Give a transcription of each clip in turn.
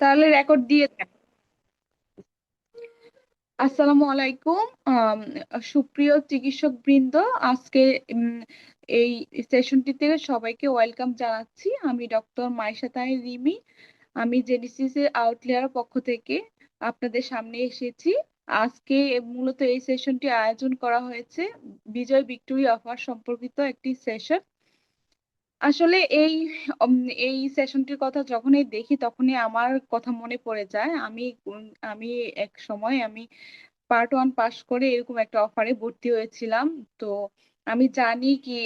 তাহলে রেকর্ড দিয়ে দেন। আসসালামু আলাইকুম। সুপ্রিয় চিকিৎসক বৃন্দ, আজকে এই সেশনটিতে সবাইকে ওয়েলকাম জানাচ্ছি। আমি ডক্টর মাইশা তাহির রিমি। আমি জেডিসিস এর আউটলেয়ার পক্ষ থেকে আপনাদের সামনে এসেছি। আজকে মূলত এই সেশনটি আয়োজন করা হয়েছে বিজয় ভিক্টোরি অফার সম্পর্কিত একটি সেশন। আসলে উম, এই সেশনটির কথা যখনই দেখি তখনই আমার কথা মনে পড়ে যায়। আমি এক সময় পার্ট 1 পাশ করে এরকম একটা অফারে ভর্তি হয়েছিলাম। তো আমি জানি কি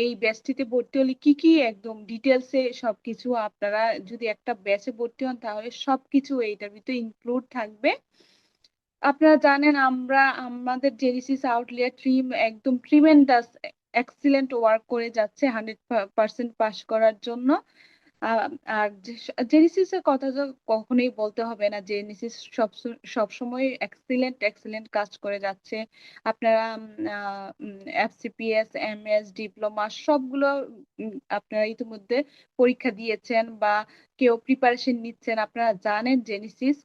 এই ব্যাচটিতে ভর্তি হলে কি কি একদম ডিটেলসে সবকিছু, আপনারা যদি একটা ব্যাচে ভর্তি হন তাহলে সবকিছু এইটার ভিতরে ইনক্লুড থাকবে। আপনারা জানেন আমরা আমাদের জেনেসিস আউটলেয়ার টিম একদম ট্রিমেন্ডাস এক্সিলেন্ট ওয়ার্ক করে যাচ্ছে 100% পাস করার জন্য। আহ, আর জেনেসিস এর কথা তো কখনোই বলতে হবে না। জেনেসিস সব সময় এক্সিলেন্ট এক্সিলেন্ট কাজ করে যাচ্ছে। আপনারা এফসিপিএস, এমএস, ডিপ্লোমা সবগুলো আপনারা ইতিমধ্যে পরীক্ষা দিয়েছেন বা কেউ প্রিপারেশন নিচ্ছেন। আপনারা জানেন জেনেসিস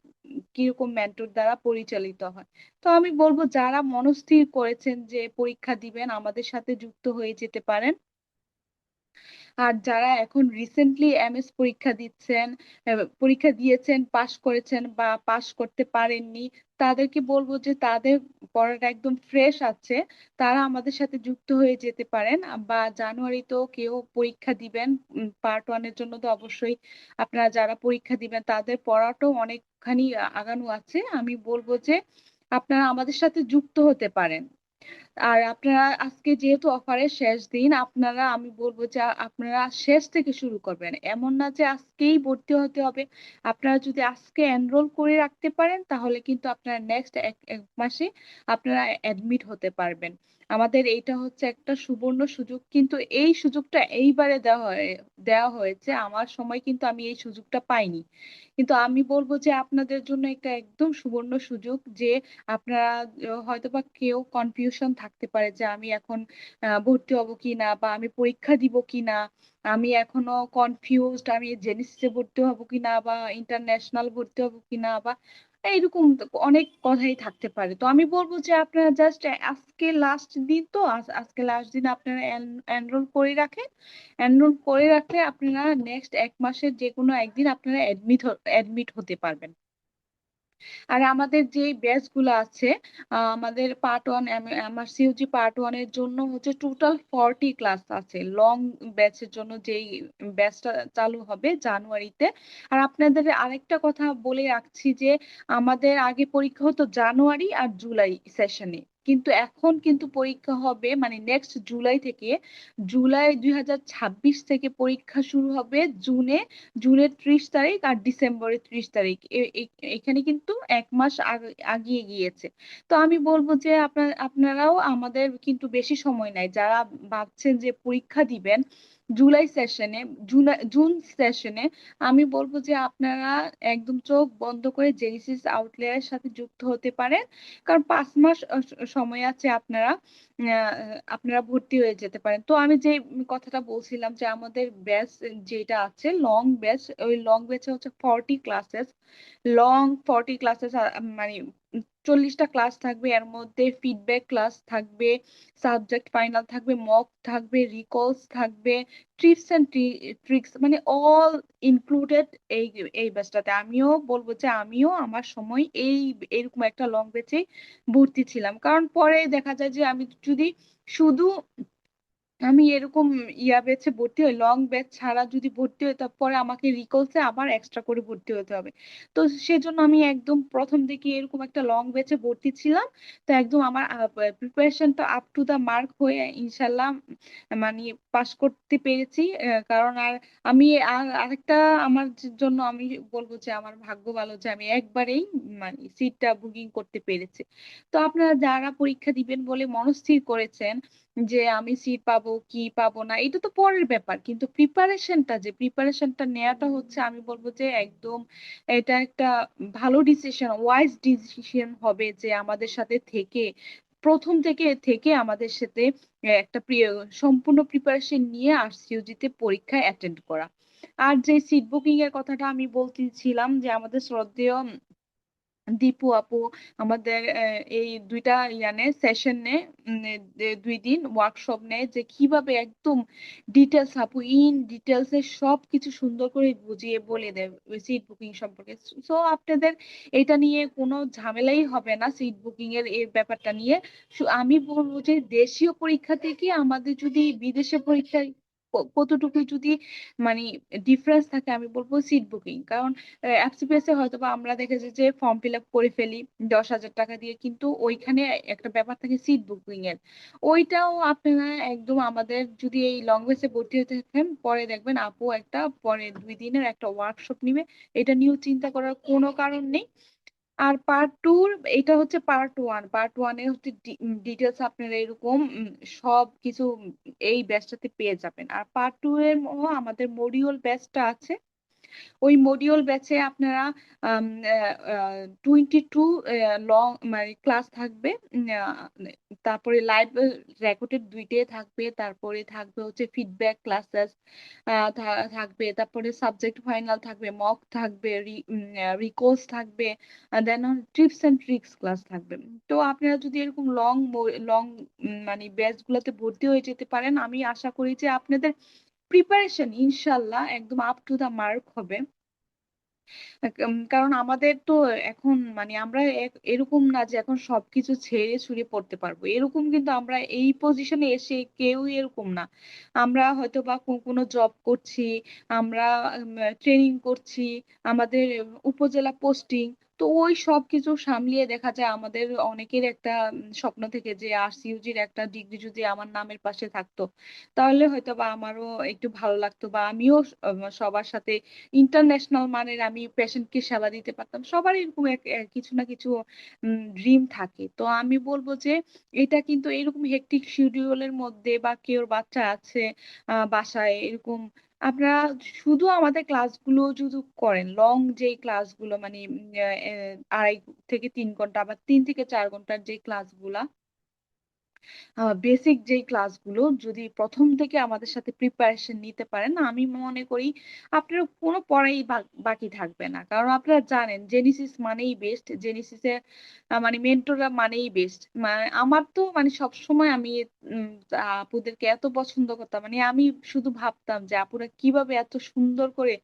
কিরকম মেন্টর দ্বারা পরিচালিত হয়। তো আমি বলবো যারা মনস্থির করেছেন যে পরীক্ষা দিবেন আমাদের সাথে যুক্ত হয়ে যেতে পারেন। আর যারা এখন রিসেন্টলি এমএস পরীক্ষা দিয়েছেন, পাশ করেছেন বা পাশ করতে পারেননি, তাদেরকে বলবো যে তাদের পড়াটা একদম ফ্রেশ আছে, তারা আমাদের সাথে যুক্ত হয়ে যেতে পারেন। বা জানুয়ারিতেও কেউ পরীক্ষা দিবেন পার্ট 1 এর জন্য, তো অবশ্যই আপনারা যারা পরীক্ষা দিবেন তাদের পড়াটাও অনেকখানি আগানো আছে। আমি বলবো যে আপনারা আমাদের সাথে যুক্ত হতে পারেন। আর আপনারা আজকে যেহেতু অফারের শেষ দিন, আমি বলবো যে আপনারা শেষ থেকে শুরু করবেন, এমন না যে আজকেই ভর্তি হতে হবে। আপনারা যদি আজকে এনরোল করে রাখতে পারেন তাহলে কিন্তু আপনারা নেক্সট এক এক মাসে আপনারা অ্যাডমিট হতে পারবেন। আমাদের এইটা হচ্ছে একটা সুবর্ণ সুযোগ, কিন্তু এই সুযোগটা এইবারে দেওয়া হয়েছে। আমার সময় কিন্তু আমি এই সুযোগটা পাইনি। কিন্তু আমি বলবো যে আপনাদের জন্য একটা একদম সুবর্ণ সুযোগ যে আপনারা হয়তোবা কেউ কনফিউশন থাকতে পারে যে আমি এখন ভর্তি হব কি না বা আমি পরীক্ষা দিব কি না, আমি এখনো কনফিউজড, আমি জেনেসিসে ভর্তি হব কি না বা ইন্টারন্যাশনাল ভর্তি হব কি না বা এইরকম অনেক কথাই থাকতে পারে। তো আমি বলবো যে আপনারা জাস্ট আজকে লাস্ট দিন, তো আজকে লাস্ট দিন আপনারা এনরোল করে রাখেন। এনরোল করে রাখলে আপনারা নেক্সট এক মাসের যে কোনো একদিন আপনারা অ্যাডমিট হতে পারবেন। আর আমাদের যে ব্যাচ গুলো আছে, আমাদের পার্ট 1, আমার সিইউজি পার্ট 1 এর জন্য হচ্ছে টোটাল 40 ক্লাস আছে। লং ব্যাচের জন্য যেই ব্যাচটা চালু হবে জানুয়ারিতে। আর আপনাদের আরেকটা কথা বলে রাখছি যে আমাদের আগে পরীক্ষা হতো জানুয়ারি আর জুলাই সেশনে, কিন্তু এখন কিন্তু পরীক্ষা হবে মানে নেক্সট জুলাই থেকে। জুলাই 2026 থেকে পরীক্ষা শুরু হবে জুনের 30 তারিখ আর ডিসেম্বরের 30 তারিখ। এখানে কিন্তু এক মাস আগিয়ে গিয়েছে। তো আমি বলবো যে আপনারাও, আমাদের কিন্তু বেশি সময় নাই। যারা ভাবছেন যে পরীক্ষা দিবেন জুলাই সেশনে, জুন সেশনে, আমি বলবো যে আপনারা একদম চোখ বন্ধ করে জেনেসিস আউটলেয়ারের সাথে যুক্ত হতে পারেন। কারণ 5 মাস সময় আছে। আপনারা ভর্তি হয়ে যেতে পারেন। তো আমি যে কথাটা বলছিলাম যে আমাদের ব্যাচ যেটা আছে লং ব্যাচ, ওই লং ব্যাচে হচ্ছে 40 ক্লাসেস। লং 40 ক্লাসেস, মানে 40টা ক্লাস থাকবে। এর মধ্যে ফিডব্যাক ক্লাস থাকবে, সাবজেক্ট ফাইনাল থাকবে, মক থাকবে, রিকলস থাকবে, ট্রিপস এন্ড ট্রিক্স, মানে অল ইনক্লুডেড এই এই ব্যাচটাতে। আমিও বলবো যে আমিও আমার সময় এইরকম একটা লং ব্যাচে ভর্তি ছিলাম। কারণ পরে দেখা যায় যে আমি যদি শুধু আমি এরকম বেচে ভর্তি হই, লং ব্যাচ ছাড়া যদি ভর্তি হই তারপরে আমাকে রিকলসে আবার এক্সট্রা করে ভর্তি হতে হবে। তো সেজন্য আমি একদম প্রথম থেকে এরকম একটা লং ব্যাচে ভর্তি ছিলাম। তো একদম আমার প্রিপারেশনটা আপ টু দা মার্ক হয়ে ইনশাল্লাহ মানে পাশ করতে পেরেছি। কারণ আমি আরেকটা আমার জন্য আমি বলবো যে আমার ভাগ্য ভালো যে আমি একবারেই মানে সিটটা বুকিং করতে পেরেছি। তো আপনারা যারা পরীক্ষা দিবেন বলে মনস্থির করেছেন যে আমি সিট পাবো কি পাবো না, এটা তো পরের ব্যাপার, কিন্তু প্রিপারেশনটা নেওয়াটা হচ্ছে আমি বলবো যে একদম এটা একটা ভালো ডিসিশন, ওয়াইজ ডিসিশন হবে যে আমাদের সাথে থেকে প্রথম থেকে আমাদের সাথে একটা সম্পূর্ণ প্রিপারেশন নিয়ে আর সিইউজি তে পরীক্ষা অ্যাটেন্ড করা। আর যে সিট বুকিং এর কথাটা আমি বলতেছিলাম, যে আমাদের শ্রদ্ধেয় দীপু আপু আমাদের এই দুইটা ইয়ানে সেশন নে, 2 দিন ওয়ার্কশপ নেয়, যে কিভাবে একদম ডিটেলস, আপু ইন ডিটেলস এ সবকিছু সুন্দর করে বুঝিয়ে বলে দেয় সিট বুকিং সম্পর্কে। সো আপনাদের এটা নিয়ে কোনো ঝামেলাই হবে না সিট বুকিং এর এই ব্যাপারটা নিয়ে। আমি বলবো যে দেশীয় পরীক্ষা থেকে আমাদের যদি বিদেশে পরীক্ষায় কতটুকু যদি মানে ডিফারেন্স থাকে, আমি বলবো সিট বুকিং। কারণ এফসিপিএস এ হয়তো বা আমরা দেখেছি যে ফর্ম ফিল আপ করে ফেলি 10,000 টাকা দিয়ে, কিন্তু ওইখানে একটা ব্যাপার থাকে সিট বুকিং এর। ওইটাও আপনারা একদম আমাদের যদি এই লং বেসে ভর্তি হতে থাকেন, পরে দেখবেন আপু একটা পরে 2 দিনের একটা ওয়ার্কশপ নিবে। এটা নিয়েও চিন্তা করার কোনো কারণ নেই। আর পার্ট 2, এটা হচ্ছে পার্ট 1। পার্ট 1 এ হচ্ছে ডিটেলস আপনারা এরকম সব কিছু এই ব্যাচটাতে পেয়ে যাবেন। আর পার্ট 2 এর আমাদের মডিউল ব্যাচটা আছে। ওই মডিউল ব্যাচে আপনারা 22 লং মানে ক্লাস থাকবে। তারপরে লাইভ রেকর্ডেড 2টাই থাকবে। তারপরে থাকবে হচ্ছে ফিডব্যাক ক্লাসেস থাকবে। তারপরে সাবজেক্ট ফাইনাল থাকবে, মক থাকবে, রিকোর্স থাকবে, দেন টিপস এন্ড ট্রিক্স ক্লাস থাকবে। তো আপনারা যদি এরকম লং লং মানে ব্যাচ গুলোতে ভর্তি হয়ে যেতে পারেন, আমি আশা করি যে আপনাদের প্রিপারেশন ইনশাল্লাহ একদম আপ টু দা মার্ক হবে। কারণ আমাদের তো এখন মানে আমরা এরকম না যে এখন সবকিছু ছেড়ে ছুড়ে পড়তে পারবো, এরকম কিন্তু আমরা এই পজিশনে এসে কেউই এরকম না। আমরা হয়তো বা কোনো জব করছি, আমরা ট্রেনিং করছি, আমাদের উপজেলা পোস্টিং। তো ওই সব কিছু সামলিয়ে দেখা যায় আমাদের অনেকের একটা স্বপ্ন থেকে যে আরসিইউজির একটা ডিগ্রি যদি আমার নামের পাশে থাকতো, তাহলে হয়তো বা আমারও একটু ভালো লাগতো, বা আমিও সবার সাথে ইন্টারন্যাশনাল মানের আমি পেশেন্টকে সেবা দিতে পারতাম। সবার এরকম কিছু না কিছু ড্রিম থাকে। তো আমি বলবো যে এটা কিন্তু এরকম হেক্টিক শিডিউলের মধ্যে, বা কেউ বাচ্চা আছে বাসায় এরকম, আপনারা শুধু আমাদের ক্লাসগুলো যদি করেন, লং যে ক্লাসগুলো মানে 2.5 থেকে 3 ঘন্টা বা 3 থেকে 4 ঘন্টার যে ক্লাসগুলা, বেসিক যেই ক্লাসগুলো যদি প্রথম থেকে আমাদের সাথে প্রিপারেশন নিতে পারেন, আমি মনে করি আপনার কোনো পড়াই বাকি থাকবে না। কারণ আপনারা জানেন জেনিসিস মানেই বেস্ট, জেনিসিসে মানে মেন্টররা মানেই বেস্ট। মানে আমার তো মানে সবসময় আমি উম, আপুদেরকে এত পছন্দ করতাম, মানে আমি শুধু ভাবতাম যে আপুরা কিভাবে এত সুন্দর করে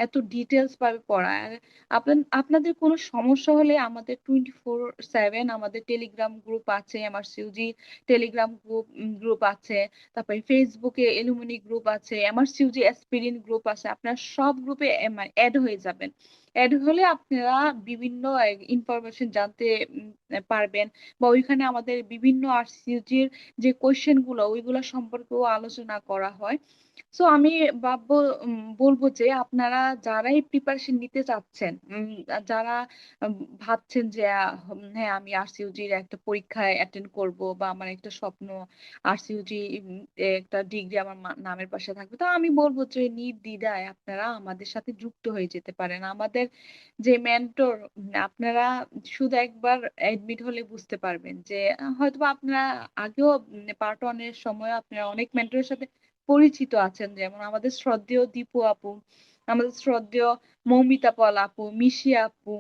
এত ডিটেলস ভাবে পড়ায়। আর আপনাদের কোনো সমস্যা হলে আমাদের 24/7 আমাদের টেলিগ্রাম গ্রুপ আছে, আমার সিউজি টেলিগ্রাম গ্রুপ আছে, তারপরে ফেসবুকে এলুমিনি গ্রুপ আছে, আমার সিউজি অ্যাসপিরিন গ্রুপ আছে। আপনারা সব গ্রুপে অ্যাড হয়ে যাবেন। অ্যাড হলে আপনারা বিভিন্ন ইনফরমেশন জানতে পারবেন, বা ওইখানে আমাদের বিভিন্ন আর সিউজির যে কোয়েশ্চেন গুলো ওইগুলো সম্পর্কেও আলোচনা করা হয়। সো আমি ভাববো বলবো যে আপনারা যারাই প্রিপারেশন নিতে চাচ্ছেন, যারা উম, ভাবছেন যে হ্যাঁ আমি আরসিইউজির একটা পরীক্ষায় অ্যাটেন্ড করব, বা আমার একটা স্বপ্ন আরসিইউজি একটা ডিগ্রি আমার নামের পাশে থাকবে, তো আমি বলবো যে নির্দ্বিধায় আপনারা আমাদের সাথে যুক্ত হয়ে যেতে পারেন। আমাদের যে মেন্টর, আপনারা শুধু একবার এডমিট হলে বুঝতে পারবেন যে হয়তোবা আপনারা আগেও পার্ট 1 এর সময় আপনারা অনেক মেন্টরের সাথে পরিচিত আছেন, যেমন আমাদের শ্রদ্ধেয় দীপু আপু, আমাদের শ্রদ্ধেয় মৌমিতা পল আপু, মিশি আপু,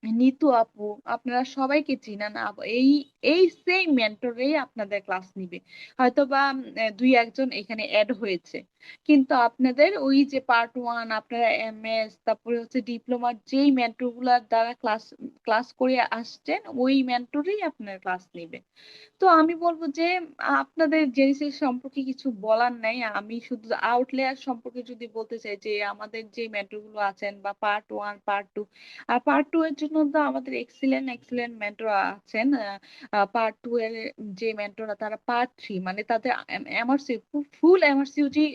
নিতু আপু, আপনারা সবাইকে চিনেন। এই এই সেম মেন্টরেই আপনাদের ক্লাস নিবে। হয়তো বা 2-1 জন এখানে অ্যাড হয়েছে, কিন্তু আপনাদের ওই যে পার্ট 1 আপনারা এমএস তারপরে হচ্ছে ডিপ্লোমার যেই মেন্টর গুলার দ্বারা ক্লাস ক্লাস করে আসছেন, ওই মেন্টরই আপনার ক্লাস নিবে। তো আমি বলবো যে আপনাদের জেনেসিস সম্পর্কে কিছু বলার নাই। আমি শুধু আউটলেয়ার সম্পর্কে যদি বলতে চাই, যে আমাদের যে মেন্টর গুলো আছেন বা পার্ট 1 পার্ট 2, আর পার্ট 2 এর জন্য তো আমাদের এক্সিলেন্ট এক্সিলেন্ট মেন্টর আছেন। পার্ট 2 এর যে মেন্টররা তারা পার্ট 3 মানে তাদের এমআরসি ফুল এমআরসিউজি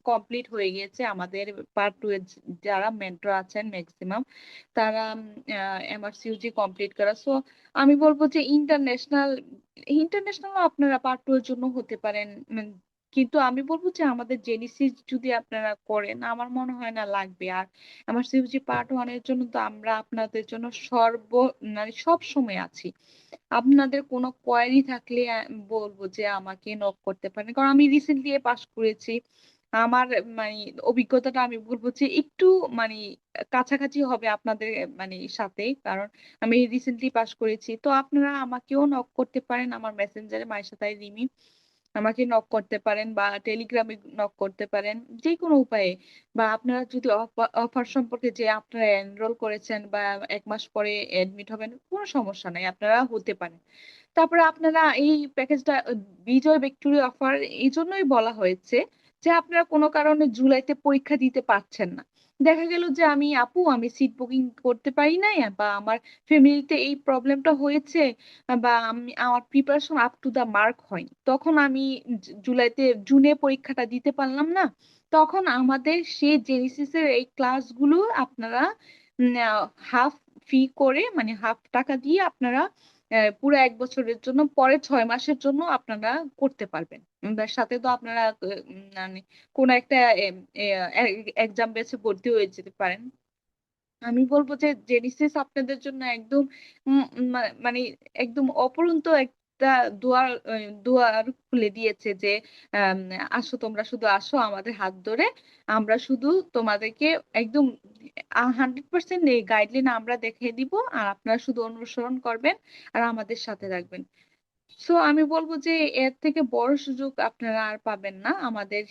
কমপ্লিট হয়ে গিয়েছে। আমাদের পার্ট 2 এর যারা মেন্টর আছেন ম্যাক্সিমাম তারা এমআরসিউজি কমপ্লিট করা। সো আমি বলবো যে ইন্টারন্যাশনাল ইন্টারন্যাশনাল আপনারা পার্ট 2 এর জন্য হতে পারেন। কিন্তু আমি বলবো যে আমাদের জেনেসিস যদি আপনারা করেন, আমার মনে হয় না লাগবে। আর আমার সিউজি পার্ট 1 এর জন্য তো আমরা আপনাদের জন্য মানে সব সময় আছি। আপনাদের কোনো কোয়ারি থাকলে বলবো যে আমাকে নক করতে পারেন, কারণ আমি রিসেন্টলি পাস করেছি। আমার মানে অভিজ্ঞতাটা আমি বলবো যে একটু মানে কাছাকাছি হবে আপনাদের মানে সাথে, কারণ আমি রিসেন্টলি পাস করেছি। তো আপনারা আমাকেও নক করতে পারেন আমার মেসেঞ্জারে মাইশা তাই রিমি, আমাকে নক করতে পারেন বা টেলিগ্রামে নক করতে পারেন, যে কোনো উপায়ে। বা আপনারা যদি অফার সম্পর্কে, যে আপনারা এনরোল করেছেন বা 1 মাস পরে এডমিট হবেন, কোনো সমস্যা নাই, আপনারা হতে পারেন। তারপরে আপনারা এই প্যাকেজটা বিজয় ভিক্টোরিয়া অফার এই জন্যই বলা হয়েছে যে আপনারা কোনো কারণে জুলাইতে পরীক্ষা দিতে পারছেন না, দেখা গেল যে আমি সিট বুকিং করতে পারি নাই, বা আমার ফ্যামিলিতে এই প্রবলেমটা হয়েছে, বা আমার preparation up to the mark হয়নি, তখন আমি জুনে পরীক্ষাটা দিতে পারলাম না। তখন আমাদের সেই জেনেসিসের এই ক্লাসগুলো আপনারা হাফ ফি করে, মানে হাফ টাকা দিয়ে আপনারা পুরো 1 বছরের জন্য, পরে 6 মাসের জন্য আপনারা করতে পারবেন। তার সাথে তো আপনারা মানে কোন একটা এক্সাম বেসে ভর্তি হয়ে যেতে পারেন। আমি বলবো যে জেনিসিস আপনাদের জন্য একদম মানে একদম অপরন্ত একটা দুয়ার খুলে দিয়েছে যে আম, আসো, তোমরা শুধু আসো আমাদের হাত ধরে, আমরা শুধু তোমাদেরকে একদম 100% এই গাইডলাইন আমরা দেখিয়ে দিব, আর আপনারা শুধু অনুসরণ করবেন আর আমাদের সাথে রাখবেন। সো আমি বলবো যে এর থেকে বড় সুযোগ আপনারা আর পাবেন না আমাদের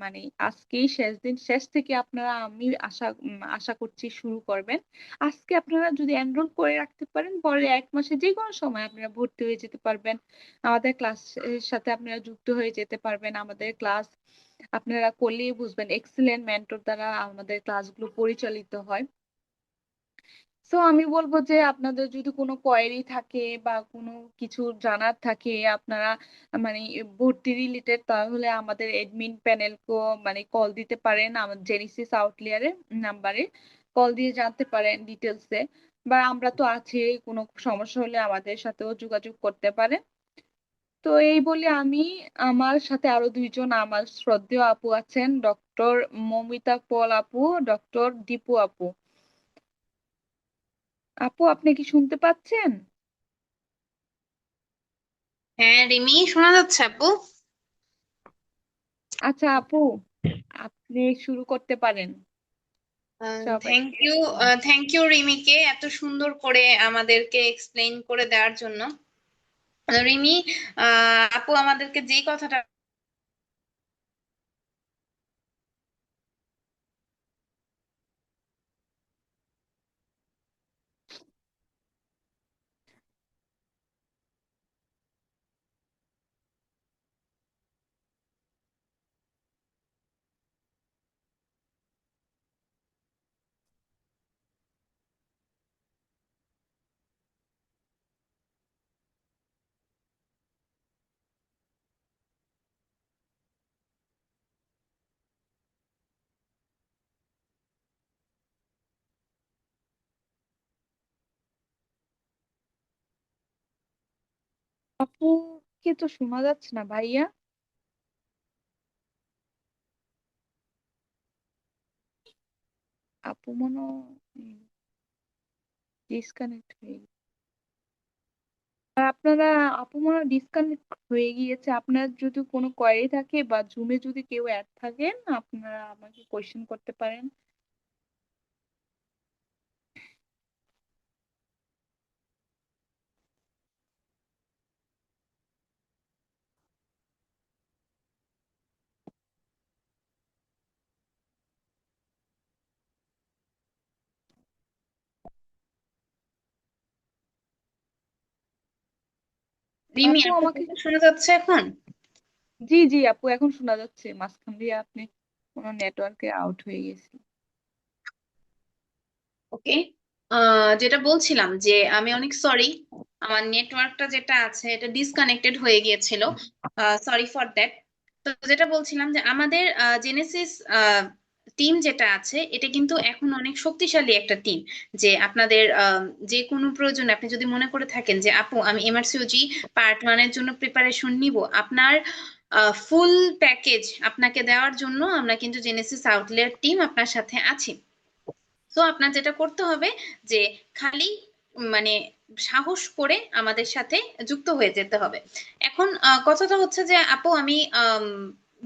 মানে আজকেই শেষ দিন, শেষ থেকে আপনারা আমি আশা করছি শুরু করবেন। আজকে আপনারা যদি এনরোল করে রাখতে পারেন, পরে 1 মাসে যে কোনো সময় আপনারা ভর্তি হয়ে যেতে পারবেন, আমাদের ক্লাসের সাথে আপনারা যুক্ত হয়ে যেতে পারবেন। আমাদের ক্লাস আপনারা করলেই বুঝবেন, এক্সিলেন্ট মেন্টর দ্বারা আমাদের ক্লাসগুলো পরিচালিত হয়। সো আমি বলবো যে আপনাদের যদি কোনো কোয়েরি থাকে বা কোনো কিছু জানার থাকে, আপনারা মানে ভর্তি রিলেটেড, তাহলে আমাদের এডমিন প্যানেলকে মানে কল দিতে পারেন, আমাদের জেনিসিস আউটলিয়ারের নাম্বারে কল দিয়ে জানতে পারেন ডিটেলসে। বা আমরা তো আছি, কোনো সমস্যা হলে আমাদের সাথেও যোগাযোগ করতে পারেন। তো এই বলে আমি, আমার সাথে আরো 2জন আমার শ্রদ্ধেয় আপু আছেন, ডক্টর মমিতা পল আপু, ডক্টর দীপু আপু। আপু আপনি কি শুনতে পাচ্ছেন? হ্যাঁ রিমি, শোনা যাচ্ছে আপু। আচ্ছা আপু, আপনি শুরু করতে পারেন থ্যাংক সবাইকে। ইউ। থ্যাংক ইউ রিমিকে এত সুন্দর করে আমাদেরকে এক্সপ্লেইন করে দেওয়ার জন্য। রিমি, আপু আমাদেরকে যে কথাটা আপুকে তো শোনা যাচ্ছে না ভাইয়া। আপু মনে ডিসকানেক্ট হয়ে গেছে। আর আপনারা, আপু মনে ডিসকানেক্ট হয়ে গিয়েছে। আপনার যদি কোনো কোয়েরি থাকে বা জুমে যদি কেউ অ্যাড থাকেন, আপনারা আমাকে কোয়েশ্চেন করতে পারেন। রিমি, আপু আপু আমাকে, কথা শোনা যাচ্ছে এখন? জি জি আপু এখন শোনা যাচ্ছে, মাঝখান দিয়ে আপনি কোনো নেটওয়ার্কে আউট হয়ে গেছে। ওকে। যেটা বলছিলাম যে আমি অনেক সরি, আমার নেটওয়ার্কটা যেটা আছে এটা ডিসকানেক্টেড হয়ে গিয়েছিল। Sorry for that. তো যেটা বলছিলাম যে আমাদের জেনেসিস টিম যেটা আছে এটা কিন্তু এখন অনেক শক্তিশালী একটা টিম। যে আপনাদের যে কোনো প্রয়োজনে আপনি যদি মনে করে থাকেন যে আপু আমি এমআরসিওজি পার্ট 1 এর জন্য প্রিপারেশন নিব, আপনার ফুল প্যাকেজ আপনাকে দেওয়ার জন্য আমরা কিন্তু জেনেসিস আউটলেয়ার টিম আপনার সাথে আছি। তো আপনার যেটা করতে হবে যে খালি মানে সাহস করে আমাদের সাথে যুক্ত হয়ে যেতে হবে। এখন কথাটা হচ্ছে যে আপু আমি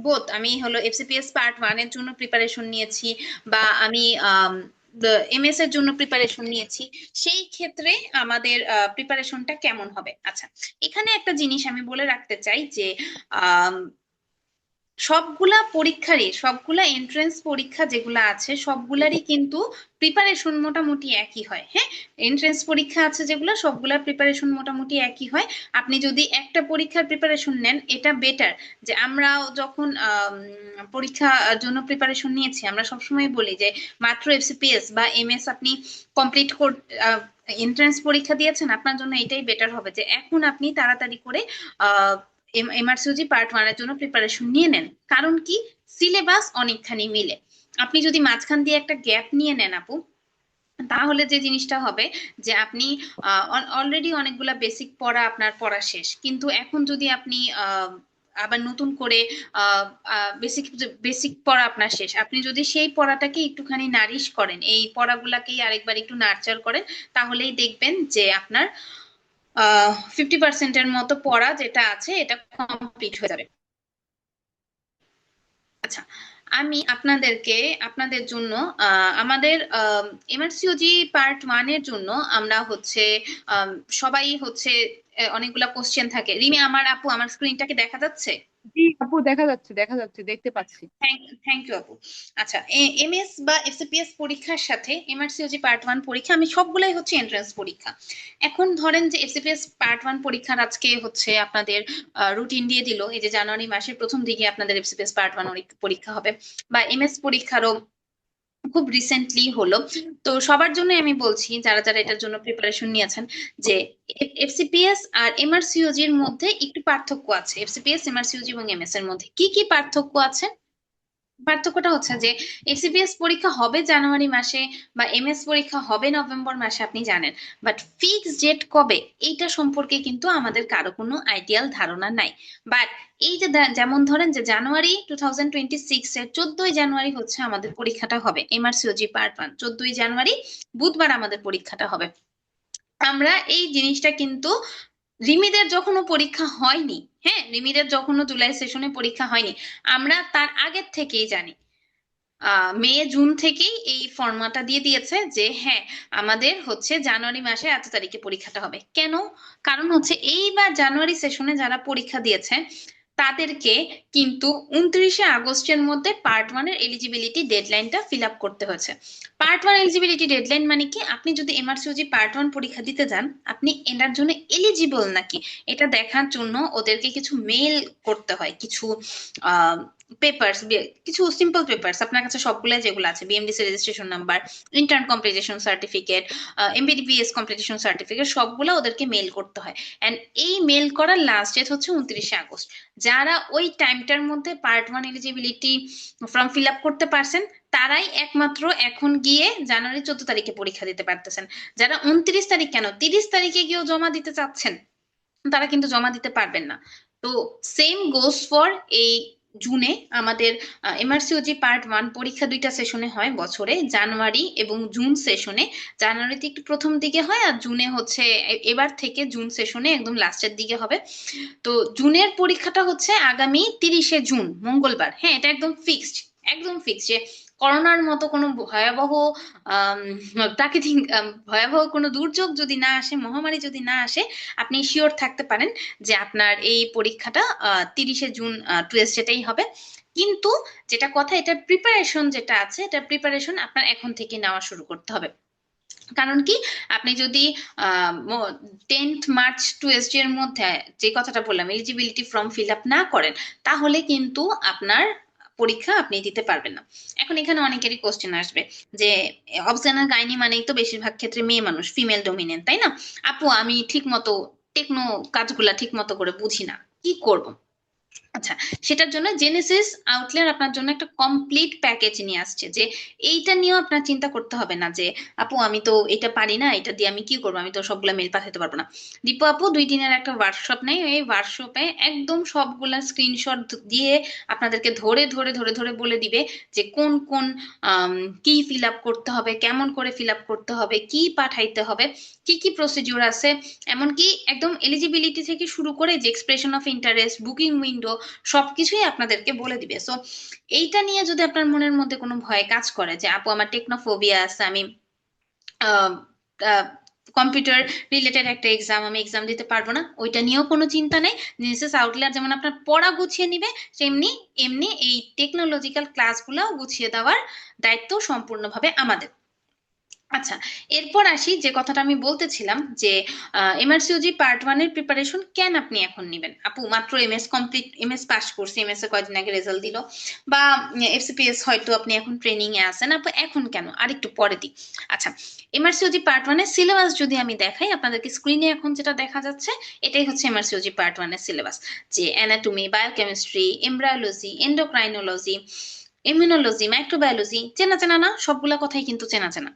বোথ, আমি হলো এফসিপিএস পার্ট 1 এর জন্য প্রিপারেশন নিয়েছি, বা আমি এমএস এর জন্য প্রিপারেশন নিয়েছি। সেই ক্ষেত্রে আমাদের প্রিপারেশনটা কেমন হবে? আচ্ছা, এখানে একটা জিনিস আমি বলে রাখতে চাই যে আম, সবগুলা পরীক্ষারই, সবগুলা এন্ট্রেন্স পরীক্ষা যেগুলা আছে সবগুলারই কিন্তু প্রিপারেশন মোটামুটি একই হয়। হ্যাঁ, এন্ট্রেন্স পরীক্ষা আছে যেগুলো, সবগুলা প্রিপারেশন মোটামুটি একই হয়। আপনি যদি একটা পরীক্ষার প্রিপারেশন নেন এটা বেটার। যে আমরা যখন পরীক্ষার জন্য প্রিপারেশন নিয়েছি, আমরা সবসময় বলি যে মাত্র এফসিপিএস বা এমএস আপনি কমপ্লিট এন্ট্রান্স পরীক্ষা দিয়েছেন, আপনার জন্য এটাই বেটার হবে যে এখন আপনি তাড়াতাড়ি করে এমআরসিওজি পার্ট 1 এর জন্য প্রিপারেশন নিয়ে নেন। কারণ কি, সিলেবাস অনেকখানি মিলে। আপনি যদি মাঝখান দিয়ে একটা গ্যাপ নিয়ে নেন আপু, তাহলে যে জিনিসটা হবে যে আপনি অলরেডি অনেকগুলা বেসিক পড়া আপনার পড়া শেষ, কিন্তু এখন যদি আপনি আবার নতুন করে বেসিক বেসিক পড়া আপনার শেষ, আপনি যদি সেই পড়াটাকে একটুখানি নারিশ করেন, এই পড়াগুলাকেই আরেকবার একটু নার্চার করেন, তাহলেই দেখবেন যে আপনার 50%-এর মতো পড়া যেটা আছে এটা কমপ্লিট হয়ে যাবে। আচ্ছা, আমি আপনাদের জন্য আমাদের এমআরসিওজি পার্ট 1 এর জন্য আমরা হচ্ছে আম, সবাই হচ্ছে অনেকগুলা কোশ্চেন থাকে। রিমি, আমার আপু, আমার স্ক্রিনটাকে দেখা যাচ্ছে? জি আপু, দেখা যাচ্ছে, দেখতে পাচ্ছি। থ্যাংক ইউ আপু। আচ্ছা, এমএস বা এফসিপিএস পরীক্ষার সাথে এমআরসিওজি পার্ট 1 পরীক্ষা, আমি সবগুলাই হচ্ছে এন্ট্রান্স পরীক্ষা। এখন ধরেন যে এফসিপিএস পার্ট 1 পরীক্ষার আজকে হচ্ছে আপনাদের রুটিন দিয়ে দিল, এই যে জানুয়ারি মাসের প্রথম দিকে আপনাদের এফসিপিএস পার্ট 1 পরীক্ষা হবে, বা এমএস পরীক্ষারও খুব রিসেন্টলি হলো। তো সবার জন্য আমি বলছি, যারা যারা এটার জন্য প্রিপারেশন নিয়েছেন, যে এফসিপিএস আর এমআরসিওজি এর মধ্যে একটু পার্থক্য আছে। এফসিপিএস, এমআরসিওজি এবং এমএস এর মধ্যে কি কি পার্থক্য আছে? পার্থক্যটা হচ্ছে যে এসিপিএস পরীক্ষা হবে জানুয়ারি মাসে বা এমএস পরীক্ষা হবে নভেম্বর মাসে, আপনি জানেন, বাট ফিক্স ডেট কবে এইটা সম্পর্কে কিন্তু আমাদের কারো কোনো আইডিয়াল ধারণা নাই। বাট এই যে যেমন ধরেন যে জানুয়ারি 2026 এর 14ই জানুয়ারি হচ্ছে আমাদের পরীক্ষাটা হবে, এমআরসিওজি পার্ট 1 14ই জানুয়ারি বুধবার আমাদের পরীক্ষাটা হবে। আমরা এই জিনিসটা কিন্তু রিমিদের যখনও পরীক্ষা হয়নি, হ্যাঁ, রিমিদের যখনও জুলাই সেশনে পরীক্ষা হয়নি, আমরা তার আগের থেকেই জানি। মে জুন থেকেই এই ফর্মাটা দিয়ে দিয়েছে যে হ্যাঁ, আমাদের হচ্ছে জানুয়ারি মাসে এত তারিখে পরীক্ষাটা হবে। কেন? কারণ হচ্ছে এইবার জানুয়ারি সেশনে যারা পরীক্ষা দিয়েছে তাদেরকে কিন্তু 29শে আগস্টের মধ্যে পার্ট 1 এর এলিজিবিলিটি ডেডলাইনটা ফিল আপ করতে হয়েছে। পার্ট 1 এলিজিবিলিটি ডেডলাইন মানে কি, আপনি যদি এমআরসিওজি পার্ট 1 পরীক্ষা দিতে যান, আপনি এটার জন্য এলিজিবল নাকি এটা দেখার জন্য ওদেরকে কিছু মেল করতে হয়, কিছু পেপারস, কিছু সিম্পল পেপারস আপনার কাছে সবগুলাই যেগুলো আছে, BMDC registration number, intern completion certificate, MBBS completion certificate, সবগুলো ওদেরকে মেল করতে হয়। এন্ড এই মেল করার লাস্ট ডেট হচ্ছে 29শে আগস্ট। যারা ওই টাইমটার মধ্যে part 1 eligibility form fill up করতে পারছেন, তারাই একমাত্র এখন গিয়ে জানুয়ারি 14 তারিখে পরীক্ষা দিতে পারতেছেন। যারা 29 তারিখ কেন 30 তারিখে গিয়েও জমা দিতে চাচ্ছেন, তারা কিন্তু জমা দিতে পারবেন না। তো সেম গোস ফর এই জুনে আমাদের এমআরসিওজি পার্ট 1 পরীক্ষা দুইটা সেশনে হয় বছরে, জানুয়ারি এবং জুন সেশনে। জানুয়ারিতে একটু প্রথম দিকে হয়, আর জুনে হচ্ছে এবার থেকে জুন সেশনে একদম লাস্টের দিকে হবে। তো জুনের পরীক্ষাটা হচ্ছে আগামী 30শে জুন মঙ্গলবার। হ্যাঁ, এটা একদম ফিক্সড, একদম ফিক্সড যে করোনার মতো কোনো ভয়াবহ আম, প্রাকৃতিক ভয়াবহ কোনো দুর্যোগ যদি না আসে, মহামারী যদি না আসে, আপনি শিওর থাকতে পারেন যে আপনার এই পরীক্ষাটা 30শে জুন টুয়েসডেতেই হবে। কিন্তু যেটা কথা, এটা প্রিপারেশন যেটা আছে, এটা প্রিপারেশন আপনার এখন থেকে নেওয়া শুরু করতে হবে। কারণ কি, আপনি যদি 10th মার্চ টুয়েসডে এর মধ্যে যে কথাটা বললাম এলিজিবিলিটি ফর্ম ফিল আপ না করেন, তাহলে কিন্তু আপনার পরীক্ষা আপনি দিতে পারবেন না। এখন এখানে অনেকেরই কোশ্চেন আসবে যে অবস্টেনাল গাইনি মানেই তো বেশিরভাগ ক্ষেত্রে মেয়ে মানুষ, ফিমেল ডোমিনেন্ট, তাই না? আপু, আমি ঠিক মতো টেকনো কাজগুলা ঠিক মতো করে বুঝি না, কি করব? আচ্ছা, সেটার জন্য জেনেসিস আউটলায়ার আপনার জন্য একটা কমপ্লিট প্যাকেজ নিয়ে আসছে, যে এইটা নিয়েও আপনার চিন্তা করতে হবে না যে আপু আমি তো এটা পারি না, এটা দিয়ে আমি কি করবো, আমি তো সবগুলা মেল পাঠাতে পারবো না। দীপু আপু 2 দিনের একটা ওয়ার্কশপ নেই, এই ওয়ার্কশপে একদম সবগুলা স্ক্রিনশট দিয়ে আপনাদেরকে ধরে ধরে ধরে ধরে বলে দিবে যে কোন কোন কি ফিল আপ করতে হবে, কেমন করে ফিল আপ করতে হবে, কি পাঠাইতে হবে, কি কি প্রসিডিউর আছে, এমনকি একদম এলিজিবিলিটি থেকে শুরু করে যে expression of interest, booking window, সবকিছুই আপনাদেরকে বলে দিবে। সো এইটা নিয়ে যদি আপনার মনের মধ্যে কোনো ভয় কাজ করে যে আপু আমার টেকনোফোবিয়া আছে, আমি কম্পিউটার রিলেটেড একটা এক্সাম দিতে পারবো না, ওইটা নিয়েও কোনো চিন্তা নেই। জিনিসেস আউটলায়ার যেমন আপনার পড়া গুছিয়ে নিবে, তেমনি এমনি এই টেকনোলজিক্যাল ক্লাসগুলো গুছিয়ে দেওয়ার দায়িত্ব সম্পূর্ণভাবে আমাদের। আচ্ছা, এরপর আসি যে কথাটা আমি বলতেছিলাম যে এমআরসিওজি পার্ট 1 এর প্রিপারেশন কেন আপনি এখন নেবেন। আপু মাত্র এমএস পাস করছি, এমএস এ কয়দিন আগে রেজাল্ট দিল, বা এফসিপিএস হয়তো আপনি এখন ট্রেনিং এ আছেন, আপু এখন কেন, আর একটু পরে দিই। আচ্ছা, এমআরসিওজি পার্ট 1 এর সিলেবাস যদি আমি দেখাই আপনাদেরকে, স্ক্রিনে এখন যেটা দেখা যাচ্ছে এটাই হচ্ছে এমআরসিওজি পার্ট 1 এর সিলেবাস। যে anatomy, biochemistry, embryology, endocrinology, immunology, microbiology, চেনা চেনা না, সবগুলা কথাই কিন্তু চেনা চেনা।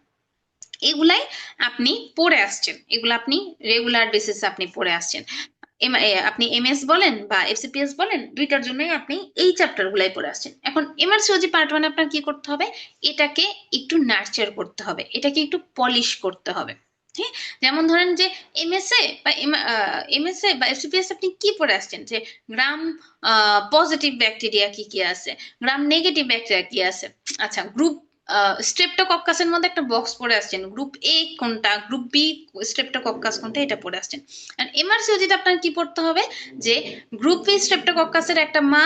এগুলাই আপনি পড়ে আসছেন, এগুলো আপনি রেগুলার বেসিসে আপনি পড়ে আসছেন। আপনি এমএস বলেন বা এফসিপিএস বলেন, দুইটার জন্যই আপনি এই চ্যাপ্টার গুলাই পড়ে আসছেন। এখন এমআরসিওজি পার্ট 1 আপনার কি করতে হবে, এটাকে একটু নার্চার করতে হবে, এটাকে একটু পলিশ করতে হবে। হ্যাঁ, যেমন ধরেন যে এমএসএ বা এফসিপিএস আপনি কি পড়ে আসছেন, যে গ্রাম পজিটিভ ব্যাকটেরিয়া কি কি আছে, গ্রাম নেগেটিভ ব্যাকটেরিয়া কি আছে। আচ্ছা, গ্রুপ স্ট্রেপ্টোকক্কাসের মধ্যে একটা বক্স পড়ে আসছেন, গ্রুপ এ কোনটা, গ্রুপ বি স্ট্রেপ্টোকক্কাস কোনটা, এটা পড়ে আসছেন। আর এমআরসিওজিতে আপনার কি পড়তে হবে, যে গ্রুপ বি স্ট্রেপ্টোকক্কাসের একটা মা,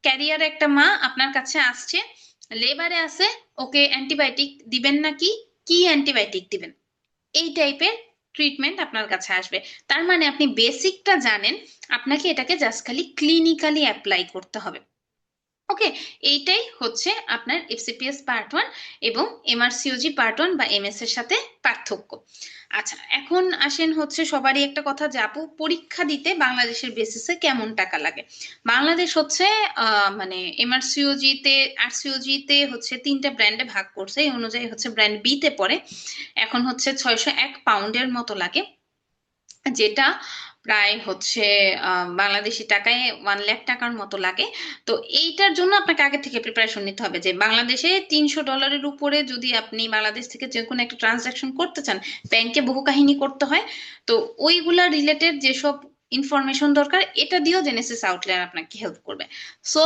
ক্যারিয়ার একটা মা আপনার কাছে আসছে, লেবারে আছে, ওকে অ্যান্টিবায়োটিক দিবেন নাকি, কি অ্যান্টিবায়োটিক দিবেন, এই টাইপের ট্রিটমেন্ট আপনার কাছে আসবে। তার মানে আপনি বেসিকটা জানেন, আপনাকে এটাকে জাস্ট খালি ক্লিনিক্যালি অ্যাপ্লাই করতে হবে। ওকে, এইটাই হচ্ছে আপনার এফসিপিএস পার্ট 1 এবং এমআরসিওজি পার্ট 1 বা এমএস এর সাথে পার্থক্য। আচ্ছা, এখন আসেন হচ্ছে সবারই একটা কথা, যে আপু পরীক্ষা দিতে বাংলাদেশের বেসিসে কেমন টাকা লাগে। বাংলাদেশ হচ্ছে মানে আরসিওজি তে হচ্ছে 3টা ব্র্যান্ডে ভাগ করছে, এই অনুযায়ী হচ্ছে ব্র্যান্ড বি তে পড়ে। এখন হচ্ছে 601 পাউন্ডের মতো লাগে, যেটা প্রায় হচ্ছে বাংলাদেশি টাকায় 1 লাখ টাকার মতো লাগে। তো এইটার জন্য আপনাকে আগে থেকে প্রিপারেশন নিতে হবে, যে বাংলাদেশে $300 উপরে যদি আপনি বাংলাদেশ থেকে যে কোনো একটা ট্রানজাকশন করতে চান, ব্যাংকে বহু কাহিনী করতে হয়। তো ওইগুলা রিলেটেড যেসব ইনফরমেশন দরকার, এটা দিয়েও জেনেসিস আউটলায়ার আপনাকে হেল্প করবে। সো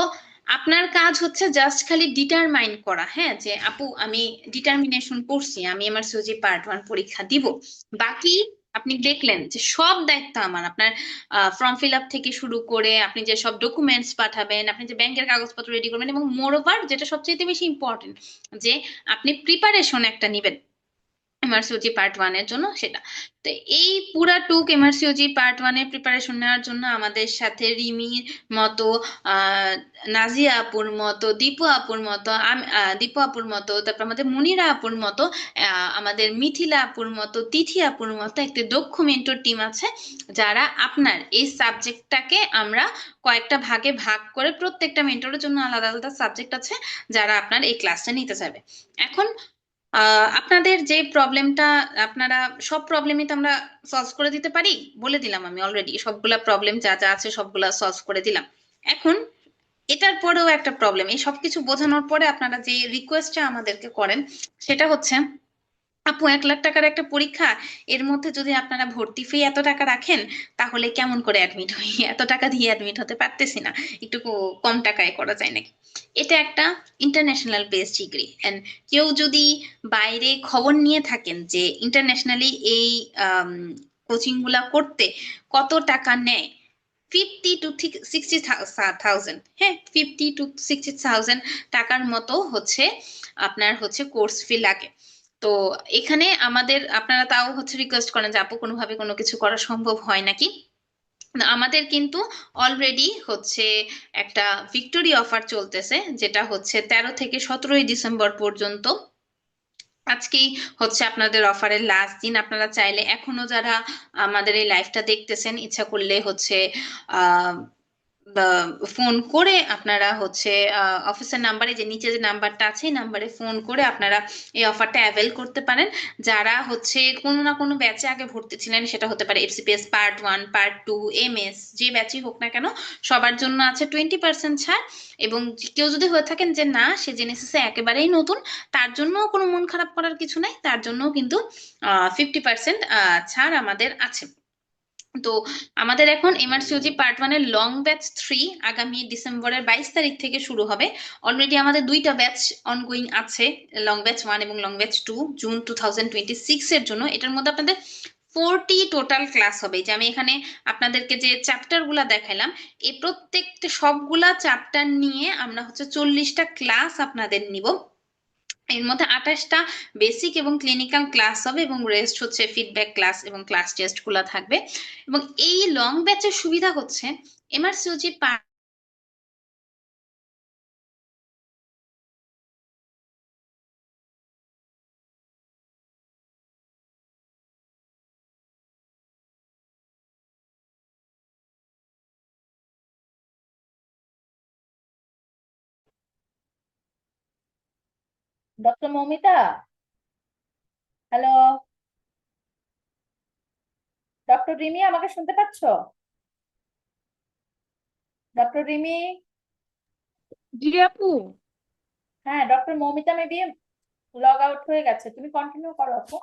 আপনার কাজ হচ্ছে জাস্ট খালি ডিটারমাইন করা, হ্যাঁ, যে আপু আমি ডিটারমিনেশন করছি, আমি আমার সিওজি পার্ট 1 পরীক্ষা দিব। বাকি আপনি দেখলেন যে সব দায়িত্ব আমার, আপনার ফর্ম ফিল আপ থেকে শুরু করে আপনি যে সব ডকুমেন্টস পাঠাবেন, আপনি যে ব্যাংকের কাগজপত্র রেডি করবেন, এবং মোরওভার যেটা সবচেয়ে বেশি ইম্পর্টেন্ট, যে আপনি প্রিপারেশন একটা নিবেন এমআরসিওজি পার্ট 1 এর জন্য, সেটা। তো এই পুরা টুক এমআরসিওজি পার্ট 1 এর প্রিপারেশন নেওয়ার জন্য আমাদের সাথে রিমির মতো, নাজিয়া আপুর মতো, দীপু আপুর মতো, তারপর আমাদের মুনিরা আপুর মতো, আমাদের মিথিলা আপুর মতো, তিথি আপুর মতো একটা দক্ষ মেন্টর টিম আছে, যারা আপনার এই সাবজেক্টটাকে আমরা কয়েকটা ভাগে ভাগ করে, প্রত্যেকটা মেন্টরের জন্য আলাদা আলাদা সাবজেক্ট আছে, যারা আপনার এই ক্লাসটা নিতে যাবে। এখন আপনাদের যে প্রবলেমটা, আপনারা সব প্রবলেমই তো আমরা সলভ করে দিতে পারি, বলে দিলাম আমি অলরেডি সবগুলা প্রবলেম যা যা আছে সবগুলা সলভ করে দিলাম। এখন এটার পরেও একটা প্রবলেম, এই সবকিছু বোঝানোর পরে আপনারা যে রিকোয়েস্টটা আমাদেরকে করেন, সেটা হচ্ছে আপু 1 লাখ টাকার একটা পরীক্ষা, এর মধ্যে যদি আপনারা ভর্তি ফি এত টাকা রাখেন, তাহলে কেমন করে অ্যাডমিট হই, এত টাকা দিয়ে অ্যাডমিট হতে পারতেছি না, একটু কম টাকায় করা যায় নাকি। এটা একটা ইন্টারন্যাশনাল বেস ডিগ্রি, এন্ড কেউ যদি বাইরে খবর নিয়ে থাকেন যে ইন্টারন্যাশনালি এই কোচিং গুলা করতে কত টাকা নেয়, 50 to 60,000, হ্যাঁ, 50 to 60,000 টাকার মতো হচ্ছে আপনার হচ্ছে কোর্স ফি লাগে। তো এখানে আমাদের, আপনারা তাও হচ্ছে রিকোয়েস্ট করেন যে আপু কোনোভাবে কোনো কিছু করা সম্ভব হয় নাকি। না, আমাদের কিন্তু অলরেডি হচ্ছে একটা ভিক্টোরি অফার চলতেছে, যেটা হচ্ছে 13 থেকে 17 ডিসেম্বর পর্যন্ত। আজকেই হচ্ছে আপনাদের অফারের লাস্ট দিন। আপনারা চাইলে এখনো যারা আমাদের এই লাইভটা দেখতেছেন, ইচ্ছা করলে হচ্ছে আহ ফোন করে আপনারা হচ্ছে অফিসের নাম্বারে, যে নিচে যে নাম্বারটা আছে এই নাম্বারে ফোন করে আপনারা এই অফারটা অ্যাভেল করতে পারেন। যারা হচ্ছে কোনো না কোনো ব্যাচে আগে ভর্তি ছিলেন, সেটা হতে পারে এফসিপিএস পার্ট 1, পার্ট 2, এমএস, যে ব্যাচই হোক না কেন, সবার জন্য আছে 20% ছাড়। এবং কেউ যদি হয়ে থাকেন যে না, সে জেনেসিসে একেবারেই নতুন, তার জন্য কোনো মন খারাপ করার কিছু নাই, তার জন্য কিন্তু 50% ছাড় আমাদের আছে। তো আমাদের এখন এমআরসিওজি পার্ট 1 এর লং ব্যাচ 3 আগামী ডিসেম্বরের 22 তারিখ থেকে শুরু হবে। অলরেডি আমাদের দুইটা ব্যাচ অনগোয়িং আছে, লং ব্যাচ 1 এবং লং ব্যাচ 2, জুন 2026 এর জন্য। এটার মধ্যে আপনাদের 40 টোটাল ক্লাস হবে। যে আমি এখানে আপনাদেরকে যে চ্যাপ্টার গুলা দেখালাম, এই প্রত্যেকটা সবগুলা চ্যাপ্টার নিয়ে আমরা হচ্ছে 40টা ক্লাস আপনাদের নিব। এর মধ্যে 28টা বেসিক এবং ক্লিনিক্যাল ক্লাস হবে, এবং রেস্ট হচ্ছে ফিডব্যাক ক্লাস এবং ক্লাস টেস্ট গুলা থাকবে। এবং এই লং ব্যাচের সুবিধা হচ্ছে MRCOG doctor Moumita, hello. Doctor Rimi, আমাকে শুনতে পাচ্ছ? ডক্টর রিমি। জি আপু। হ্যাঁ, doctor Moumita maybe log out হয়ে গেছে, তুমি কন্টিনিউ করো আপু।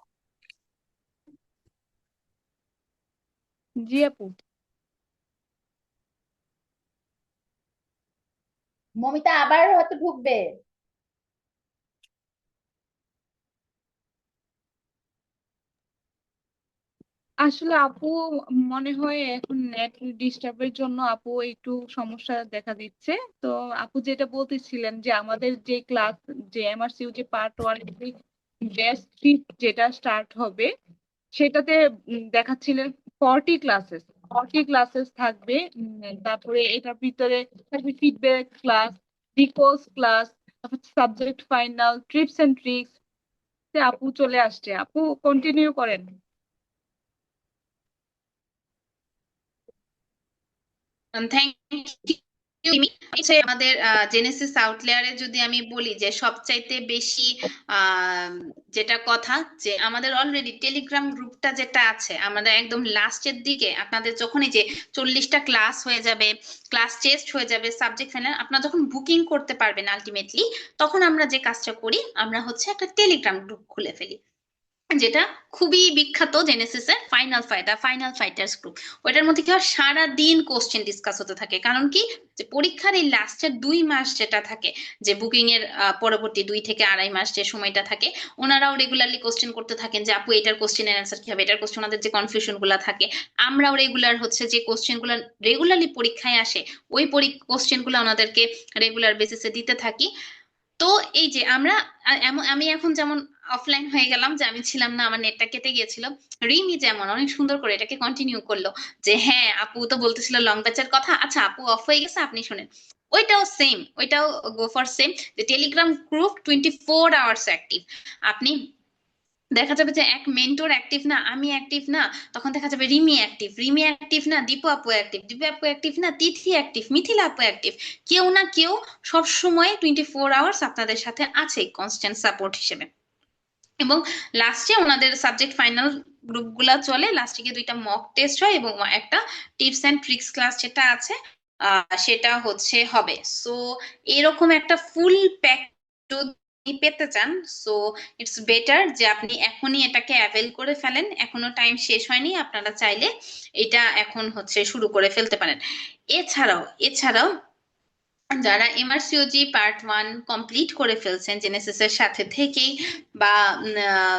জি আপু। মৌমিতা আবার হয়তো ঢুকবে। আসলে আপু মনে হয় এখন নেট ডিস্টার্বের জন্য আপু একটু সমস্যা দেখা দিচ্ছে। তো আপু যেটা বলতেছিলেন যে আমাদের যে ক্লাস, যে এমআরসিইউ যে পার্ট 1 ব্যাচ 3 যেটা স্টার্ট হবে, সেটাতে দেখাচ্ছিলেন 40 ক্লাসেস থাকবে। তারপরে এটার ভিতরে থাকবে ফিডব্যাক ক্লাস, ডিকোর্স ক্লাস, তারপর subject final, tips and tricks. আপু চলে আসছে, আপু কন্টিনিউ করেন। Thank you. আমাদের জেনেসিস আউটলেয়ারে যদি আমি বলি যে সবচাইতে বেশি আহ, যেটা কথা, যে আমাদের অলরেডি টেলিগ্রাম গ্রুপটা যেটা আছে, আমাদের একদম লাস্টের দিকে আপনাদের যখনই যে 40টা ক্লাস হয়ে যাবে, ক্লাস টেস্ট হয়ে যাবে, সাবজেক্ট ফাইনাল আপনারা যখন বুকিং করতে পারবেন আলটিমেটলি, তখন আমরা যে কাজটা করি, আমরা হচ্ছে একটা টেলিগ্রাম গ্রুপ খুলে ফেলি, যেটা খুবই বিখ্যাত জেনেসিসের ফাইনাল ফাইটার্স গ্রুপ। ওইটার মধ্যে কি হয়, সারাদিন কোশ্চেন ডিসকাস হতে থাকে। কারণ কি, যে পরীক্ষার এই লাস্টের 2 মাস যেটা থাকে, যে বুকিং এর পরবর্তী 2 থেকে 2.5 মাস যে সময়টা থাকে, ওনারাও রেগুলারলি কোশ্চেন করতে থাকেন যে আপু এটার কোশ্চেনের অ্যান্সার কি হবে, এটার কোশ্চেন, ওনাদের যে কনফিউশন গুলা থাকে, আমরাও রেগুলার হচ্ছে যে কোশ্চেন গুলা রেগুলারলি পরীক্ষায় আসে, ওই কোশ্চেন গুলা ওনাদেরকে রেগুলার বেসিসে দিতে থাকি। তো এই যে আমরা আমি এখন যেমন অফলাইন হয়ে গেলাম, যে আমি ছিলাম না, আমার নেটটা কেটে গিয়েছিল, রিমি যেমন অনেক সুন্দর করে এটাকে কন্টিনিউ করলো, যে হ্যাঁ আপু তো বলতেছিল লং ব্যাচের কথা, আচ্ছা আপু অফ হয়ে গেছে আপনি শুনেন। ওইটাও সেম, ওইটাও গো ফর সেম, যে টেলিগ্রাম গ্রুপ 24 আওয়ার্স অ্যাক্টিভ। আপনি দেখা যাবে যে এক মেন্টর অ্যাক্টিভ না, আমি অ্যাক্টিভ না, তখন দেখা যাবে রিমি অ্যাক্টিভ না, দীপু আপু অ্যাক্টিভ না, তিথি অ্যাক্টিভ, মিথিলা আপু অ্যাক্টিভ। কেউ না কেউ সব সময় 24 আওয়ার্স আপনাদের সাথে আছে কনস্ট্যান্ট সাপোর্ট হিসেবে। এবং লাস্টে ওনাদের সাবজেক্ট ফাইনাল গ্রুপগুলা চলে, লাস্টে গিয়ে 2টা মক টেস্ট হয়, এবং একটা টিপস এন্ড ট্রিক্স ক্লাস যেটা আছে সেটা হচ্ছে হবে। সো এরকম একটা ফুল প্যাক যদি পেতে চান, সো ইটস বেটার যে আপনি এখনই এটাকে অ্যাভেল করে ফেলেন, এখনো টাইম শেষ হয়নি, আপনারা চাইলে এটা এখন হচ্ছে শুরু করে ফেলতে পারেন। এছাড়াও যারা এমআরসিওজি পার্ট 1 কমপ্লিট করে ফেলছেন জেনেসিস এর সাথে থেকেই, বা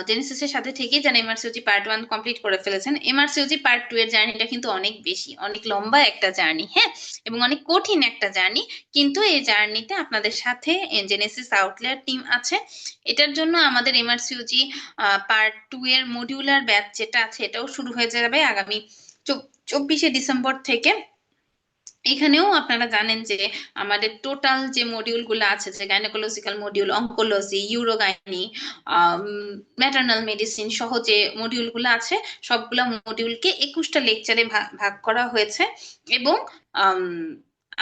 জেনেসিস এর সাথে থেকেই যারা এমআরসিওজি পার্ট 1 কমপ্লিট করে ফেলেছেন, এমআরসিওজি পার্ট 2 এর জার্নিটা কিন্তু অনেক বেশি, অনেক লম্বা একটা জার্নি, হ্যাঁ, এবং অনেক কঠিন একটা জার্নি। কিন্তু এই জার্নিতে আপনাদের সাথে জেনেসিস আউটলেয়ার টিম আছে। এটার জন্য আমাদের এমআরসিওজি পার্ট 2 এর মডিউলার ব্যাচ যেটা আছে, এটাও শুরু হয়ে যাবে আগামী 24শে ডিসেম্বর থেকে। এখানেও আপনারা জানেন যে আমাদের টোটাল যে মডিউল গুলো আছে, যে gynaecological module, oncology, urogynae, maternal medicine সহ যে মডিউল গুলো আছে, সবগুলা মডিউলকে 21টা লেকচারে ভাগ করা হয়েছে। এবং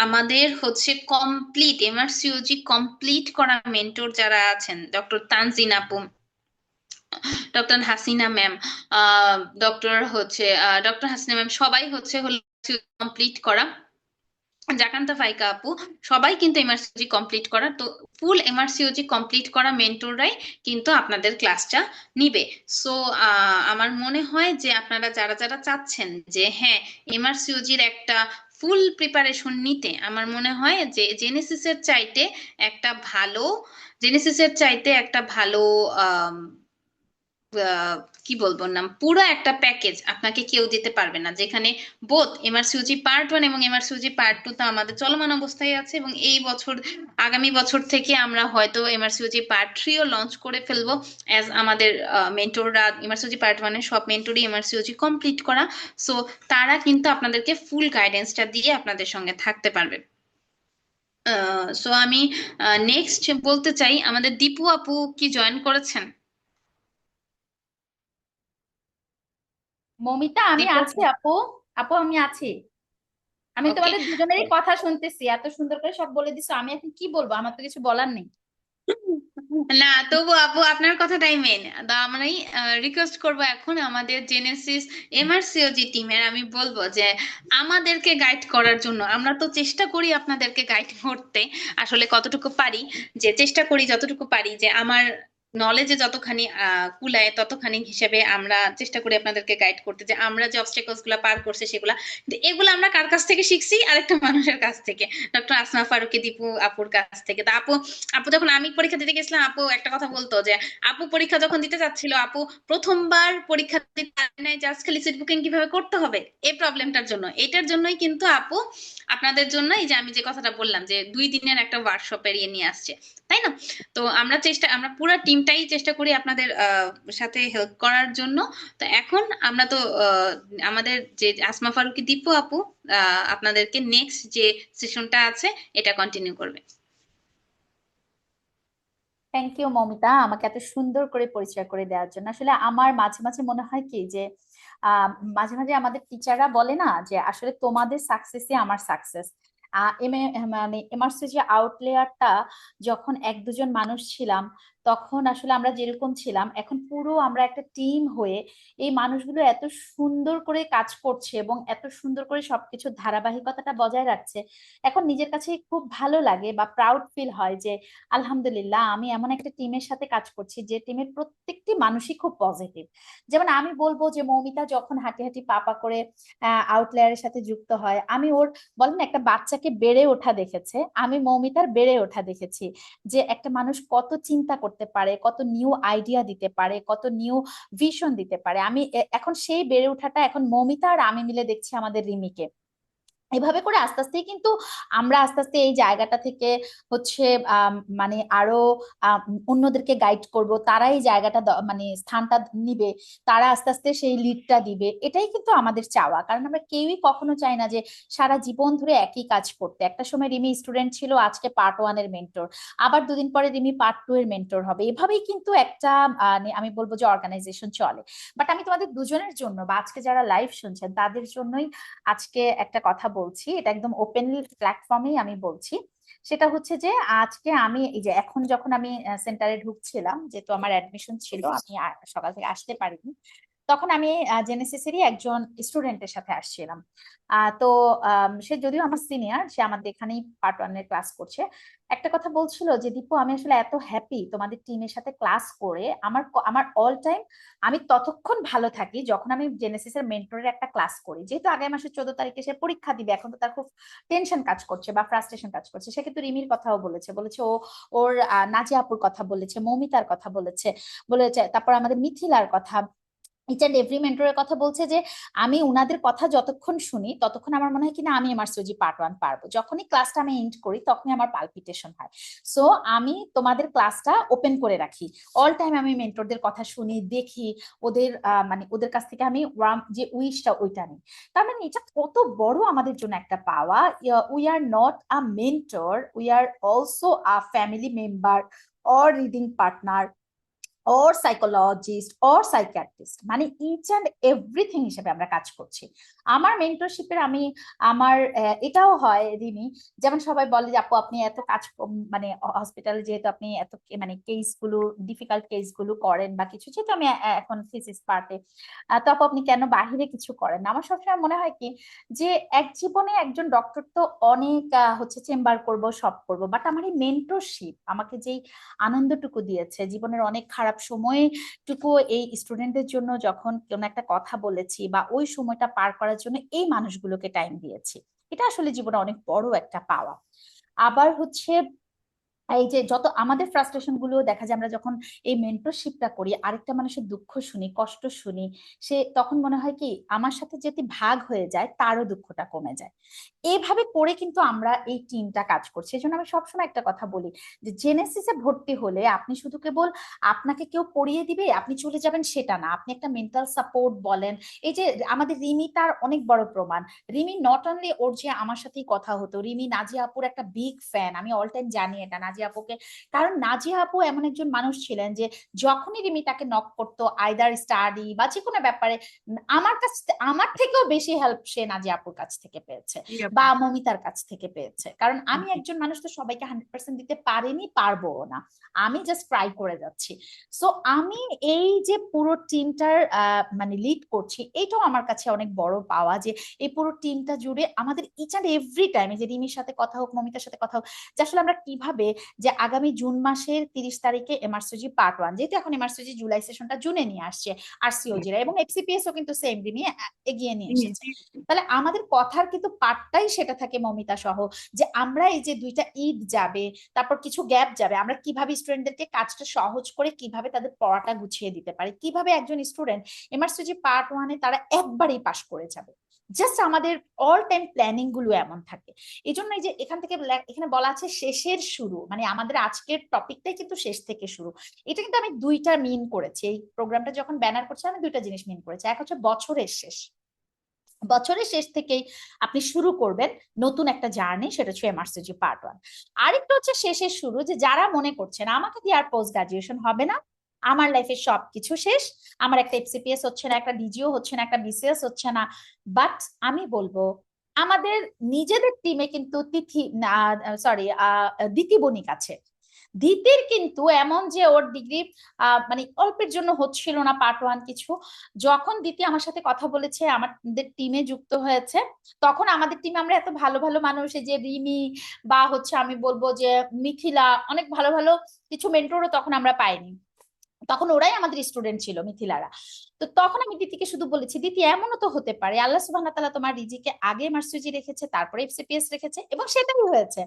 আমাদের হচ্ছে কমপ্লিট এমআরসিওজি কমপ্লিট করা মেন্টর যারা আছেন, ডক্টর তানজিন আপু, doctor Hasina ma'am, doctor Hasina ma'am, সবাই হচ্ছে কমপ্লিট করা। জাকান্তা ফাইকা আপু, সবাই কিন্তু এমআরসিওজি কমপ্লিট করা, তো ফুল এমআরসিওজি কমপ্লিট করা মেন্টররাই কিন্তু আপনাদের ক্লাসটা নিবে। সো আমার মনে হয় যে আপনারা যারা যারা চাচ্ছেন যে হ্যাঁ এমআরসিওজির একটা ফুল প্রিপারেশন নিতে, আমার মনে হয় যে জেনেসিসের চাইতে একটা ভালো আহ, কি বলবো নাম, পুরো একটা প্যাকেজ আপনাকে কেউ দিতে পারবে না, যেখানে বোথ এমআরসিওজি পার্ট 1 এবং এমআরসিওজি পার্ট 2 তো আমাদের চলমান অবস্থায় আছে, এবং এই বছর আগামী বছর থেকে আমরা হয়তো এমআরসিওজি পার্ট 3 ও লঞ্চ করে ফেলবো। অ্যাজ আমাদের মেন্টররা এমআরসিওজি পার্ট 1 এর সব মেন্টরই এমআরসিওজি কমপ্লিট করা, সো তারা কিন্তু আপনাদেরকে ফুল গাইডেন্সটা দিয়ে আপনাদের সঙ্গে থাকতে পারবে। সো আমি নেক্সট বলতে চাই, আমাদের দীপু আপু কি জয়েন করেছেন? মমিতা, আমি দীপু আছি আপু, আপু। আপু আমি আছি। আমি ওকে। তোমাদের দুজনেরই কথা শুনতেছি, এত সুন্দর করে সব বলে দিছো, আমি এখন কি বলবো? আমার তো কিছু বলার নেই। না তবু আপু আপনার কথাটাই মেন, আমরাই রিকোয়েস্ট করব এখন আমাদের জেনেসিস এমআরসিওজি টিমের, আমি বলবো যে আমাদেরকে গাইড করার জন্য। আমরা তো চেষ্টা করি আপনাদেরকে গাইড করতে, আসলে কতটুকু পারি, যে চেষ্টা করি যতটুকু পারি, যে আমার নলেজে যতখানি কুলায় ততখানি হিসেবে আমরা চেষ্টা করি আপনাদেরকে গাইড করতে, যে আমরা যে অবস্টেকলস গুলা পার করছি সেগুলা, কিন্তু এগুলো আমরা কার কাছ থেকে শিখছি? আরেকটা মানুষের কাছ থেকে, ডক্টর আসমা ফারুকী দীপু আপুর কাছ থেকে। তা আপু, যখন আমি পরীক্ষা দিতে গেছিলাম, আপু একটা কথা বলতো যে আপু পরীক্ষা যখন দিতে যাচ্ছিল, আপু প্রথমবার পরীক্ষা দিতে পারে নাই, জাস্ট খালি সিট বুকিং কিভাবে করতে হবে এই প্রবলেমটার জন্য। এটার জন্যই কিন্তু আপু আপনাদের জন্য এই যে আমি যে কথাটা বললাম যে 2 দিনের একটা ওয়ার্কশপের ইয়ে নিয়ে আসছে, তাই না? তো আমরা পুরো টিমটাই চেষ্টা করি আপনাদের সাথে হেল্প করার জন্য। তো এখন আমরা তো আমাদের যে আসমা ফারুকী দীপু আপু আপনাদেরকে নেক্সট যে সেশনটা আছে এটা কন্টিনিউ করবে। থ্যাংক ইউ মমিতা, আমাকে এত সুন্দর করে পরিচয় করে দেওয়ার জন্য। আসলে আমার মাঝে মাঝে মনে হয় কি যে আহ মাঝে মাঝে আমাদের টিচাররা বলে না যে আসলে তোমাদের সাকসেসই আমার সাকসেস। মানে এমআরসিজি আউটলেয়ারটা যখন এক দুজন মানুষ ছিলাম, তখন আসলে আমরা যেরকম ছিলাম, এখন পুরো আমরা একটা টিম হয়ে এই মানুষগুলো এত সুন্দর করে কাজ করছে এবং এত সুন্দর করে সবকিছু ধারাবাহিকতাটা বজায় রাখছে। এখন নিজের কাছে খুব ভালো লাগে বা প্রাউড ফিল হয় যে আলহামদুলিল্লাহ আমি এমন একটা টিমের সাথে কাজ করছি যে টিমের প্রত্যেকটি মানুষই খুব পজিটিভ। যেমন আমি বলবো যে মৌমিতা যখন হাঁটি হাঁটি পা পা করে আউটলায়ারের সাথে যুক্ত হয়, আমি ওর বলেন না, একটা বাচ্চাকে বেড়ে ওঠা দেখেছে, আমি মৌমিতার বেড়ে ওঠা দেখেছি। যে একটা মানুষ কত চিন্তা করতে পারে, কত নিউ আইডিয়া দিতে পারে, কত নিউ ভিশন দিতে পারে। আমি এখন সেই বেড়ে ওঠাটা এখন মৌমিতা আর আমি মিলে দেখছি আমাদের রিমিকে। এভাবে করে আস্তে আস্তে কিন্তু আমরা আস্তে আস্তে এই জায়গাটা থেকে হচ্ছে মানে আরো আম, অন্যদেরকে গাইড করব, তারা এই জায়গাটা মানে স্থানটা নিবে, তারা আস্তে আস্তে সেই লিডটা দিবে। এটাই কিন্তু আমাদের চাওয়া, কারণ আমরা কেউই কখনো চাই না যে সারা জীবন ধরে একই কাজ করতে। একটা সময় রিমি স্টুডেন্ট ছিল, আজকে পার্ট 1 এর মেন্টর, আবার দুদিন পরে রিমি পার্ট 2 এর মেন্টর হবে। এভাবেই কিন্তু একটা আমি বলবো যে অর্গানাইজেশন চলে। বাট আমি তোমাদের দুজনের জন্য বা আজকে যারা লাইভ শুনছেন তাদের জন্যই আজকে একটা কথা বলছি, এটা একদম ওপেনলি প্ল্যাটফর্মেই আমি বলছি। সেটা হচ্ছে যে আজকে আমি এই যে এখন যখন আমি সেন্টারে ঢুকছিলাম, যেহেতু আমার অ্যাডমিশন ছিল, আমি সকাল থেকে আসতে পারিনি, তখন আমি জেনেসিসেরই একজন স্টুডেন্টের সাথে আসছিলাম। তো সে যদিও আমার সিনিয়র, সে আমাদের এখানেই পার্ট 1 এর ক্লাস করছে। একটা কথা বলছিল যে দীপু আমি আসলে এত হ্যাপি তোমাদের টিমের সাথে ক্লাস করে। আমার আমার অল টাইম আমি ততক্ষণ ভালো থাকি যখন আমি জেনেসিসের মেন্টরের একটা ক্লাস করি, যেহেতু আগামী মাসের 14 তারিখে সে পরীক্ষা দিবে, এখন তো তার খুব টেনশন কাজ করছে বা ফ্রাস্ট্রেশন কাজ করছে। সে কিন্তু রিমির কথাও বলেছে, বলেছে ও ওর নাজিয়া আপুর কথা বলেছে, মৌমিতার কথা বলেছে, বলেছে তারপর আমাদের মিথিলার কথা, ইচ অ্যান্ড এভরি মেন্টরের কথা বলছে যে আমি উনাদের কথা যতক্ষণ শুনি ততক্ষণ আমার মনে হয় কিনা আমি এমআরসিওজি পার্ট 1 পারবো। যখনই ক্লাসটা আমি এন্ড করি তখনই আমার পালপিটেশন হয়। সো আমি তোমাদের ক্লাসটা ওপেন করে রাখি, অল টাইম আমি মেন্টরদের কথা শুনি, দেখি ওদের মানে ওদের কাছ থেকে আমি যে উইশটা ওইটা নিই। তার মানে এটা কত বড় আমাদের জন্য একটা পাওয়া। We are not a mentor, we are also a family member or reading partner or psychologist or psychiatrist, মানে ইচ অ্যান্ড এভরিথিং হিসেবে আমরা কাজ করছি। আমার মেন্টরশিপের আমি আমার এটাও হয় রিমি, যেমন সবাই বলে যে আপু আপনি এত কাজ মানে হসপিটালে যেহেতু আপনি এত মানে কেসগুলো ডিফিকাল্ট কেসগুলো করেন বা কিছু, যেহেতু আমি এখন থিসিস পার্টে, তো আপু আপনি কেন বাহিরে কিছু করেন না? আমার সবসময় মনে হয় কি যে এক জীবনে একজন ডক্টর তো অনেক হচ্ছে চেম্বার করব সব করব, বাট আমার এই মেন্টরশিপ আমাকে যেই আনন্দটুকু দিয়েছে, জীবনের অনেক খারাপ সময়টুকু এই স্টুডেন্টদের জন্য যখন কোনো একটা কথা বলেছি বা ওই সময়টা পার করার জন্য এই মানুষগুলোকে টাইম দিয়েছি, এটা আসলে জীবনে অনেক বড় একটা পাওয়া। আবার হচ্ছে এই যে যত আমাদের ফ্রাস্ট্রেশন গুলো দেখা যায়, আমরা যখন এই মেন্টরশিপটা করি, আরেকটা মানুষের দুঃখ শুনি, কষ্ট শুনি, সে তখন মনে হয় কি আমার সাথে যদি ভাগ হয়ে যায় তারও দুঃখটা কমে যায়। এইভাবে করে কিন্তু আমরা এই টিমটা কাজ করছি। এই জন্য আমি সবসময় একটা কথা বলি যে জেনেসিসে ভর্তি হলে আপনি শুধু কেবল আপনাকে কেউ পড়িয়ে দিবে আপনি চলে যাবেন সেটা না, আপনি একটা মেন্টাল সাপোর্ট বলেন। এই যে আমাদের রিমি তার অনেক বড় প্রমাণ। রিমি নট অনলি ওর যে আমার সাথেই কথা হতো, রিমি নাজিয়া আপুর একটা বিগ ফ্যান, আমি অল টাইম জানি এটা নাজিয়া আপুকে। কারণ নাজিয়া আপু এমন একজন মানুষ ছিলেন যে যখনই রিমি তাকে নক করতো আইদার স্টাডি বা যে কোনো ব্যাপারে, আমার থেকেও বেশি হেল্প সে নাজিয়া আপুর কাছ থেকে পেয়েছে জি বা আপু। মমিতার কাছ থেকে পেয়েছে। কারণ আমি জি। একজন মানুষ তো সবাইকে 100% দিতে পারিনি, পারবো না, আমি জাস্ট ট্রাই করে যাচ্ছি। সো আমি এই যে পুরো টিমটার মানে লিড করছি, এটাও আমার কাছে অনেক বড় পাওয়া যে এই পুরো টিমটা জুড়ে আমাদের ইচ অ্যান্ড এভরি টাইম, যে রিমির সাথে কথা হোক মমিতার সাথে কথা হোক, যে আসলে আমরা কিভাবে যে আগামী জুন মাসের 30 তারিখে এমআরসিজি পার্ট 1, যেহেতু এখন এমআরসিজি জুলাই সেশনটা জুনে নিয়ে আসছে আরসিওজিরা, এবং এফসিপিএস ও কিন্তু সেম রিমি এগিয়ে নিয়ে জি এসেছে। জি। তাহলে আমাদের কথার কিন্তু পার্টটাই সেটা থাকে মমিতা সহ, যে আমরা এই যে 2টা ঈদ যাবে, তারপর কিছু গ্যাপ যাবে, আমরা কিভাবে স্টুডেন্টদেরকে কাজটা সহজ করে কিভাবে তাদের পড়াটা গুছিয়ে দিতে পারি, কিভাবে একজন স্টুডেন্ট এমআরসিজি পার্ট 1-এ তারা একবারেই পাশ করে যাবে। জাস্ট আমাদের অল টাইম প্ল্যানিং গুলো এমন থাকে। এই জন্য এই যে এখান থেকে এখানে বলা আছে শেষের শুরু, মানে আমাদের আজকের টপিকটাই কিন্তু শেষ থেকে শুরু। এটা কিন্তু আমি 2টা মিন করেছি, এই প্রোগ্রামটা যখন ব্যানার করছি আমি 2টা জিনিস মিন করেছি। এক হচ্ছে বছরের শেষ, বছরের শেষ থেকেই আপনি শুরু করবেন নতুন একটা জার্নি, সেটা হচ্ছে এমআরসিজি পার্ট 1। আরেকটা হচ্ছে শেষের শুরু, যে যারা মনে করছেন আমাকে দিয়ে আর পোস্ট গ্রাজুয়েশন হবে না, আমার লাইফের সবকিছু শেষ, আমার একটা এফসিপিএস হচ্ছে না, একটা ডিজিও হচ্ছে না, একটা বিসিএস হচ্ছে না, বাট আমি বলবো আমাদের নিজেদের টিমে কিন্তু তিথি, সরি, দিতি বণিক আছে। দিতির কিন্তু এমন যে ওর ডিগ্রি মানে অল্পের জন্য হচ্ছিল না পার্ট 1 কিছু, যখন দিতি আমার সাথে কথা বলেছে, আমাদের টিমে যুক্ত হয়েছে, তখন আমাদের টিমে আমরা এত ভালো ভালো মানুষ, এই যে রিমি বা হচ্ছে আমি বলবো যে মিথিলা, অনেক ভালো ভালো কিছু মেন্টরও তখন আমরা পাইনি, তখন ওরাই আমাদের স্টুডেন্ট ছিল মিথিলারা। তো তখন আমি দিতিকে শুধু বলেছি দিতি এমনও তো হতে পারে আল্লাহ সুবহানাহু তাআলা তোমার রিজিকে আগে মার্সুজি রেখেছে তারপরে এফসিপিএস রেখেছে, এবং সেটাই হয়েছে।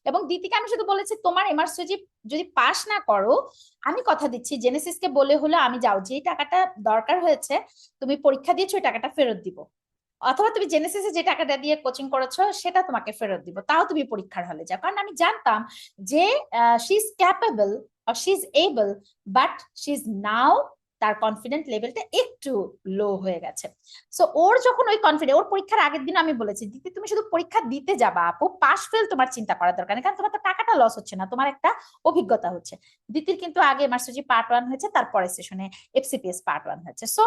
এবং দিতিকে আমি শুধু বলেছি তোমার এমআরসিজি যদি পাশ না করো, আমি কথা দিচ্ছি জেনেসিসকে বলে হলো আমি যাও, যে টাকাটা দরকার হয়েছে তুমি পরীক্ষা দিয়েছো ওই টাকাটা ফেরত দিব, অথবা তুমি জেনেসিসে যে টাকাটা দিয়ে কোচিং করেছো সেটা তোমাকে ফেরত দিব, তাও তুমি পরীক্ষার হলে যাও। কারণ আমি জানতাম যে she is capable or she is able, but she is now তার কনফিডেন্ট লেভেলটা একটু লো হয়ে গেছে। সো ওর যখন ওই কনফিডেন্ট, ওর পরীক্ষার আগের দিন আমি বলেছি দিদি তুমি শুধু পরীক্ষা দিতে যাবা আপু, পাস ফেল তোমার চিন্তা করার দরকার নেই, কারণ তোমার তো টাকাটা লস হচ্ছে না, তোমার একটা অভিজ্ঞতা হচ্ছে। দিদির কিন্তু আগে মার্সিজি পার্ট 1 হয়েছে, তারপরে সেশনে এফসিপিএস পার্ট 1 হয়েছে। সো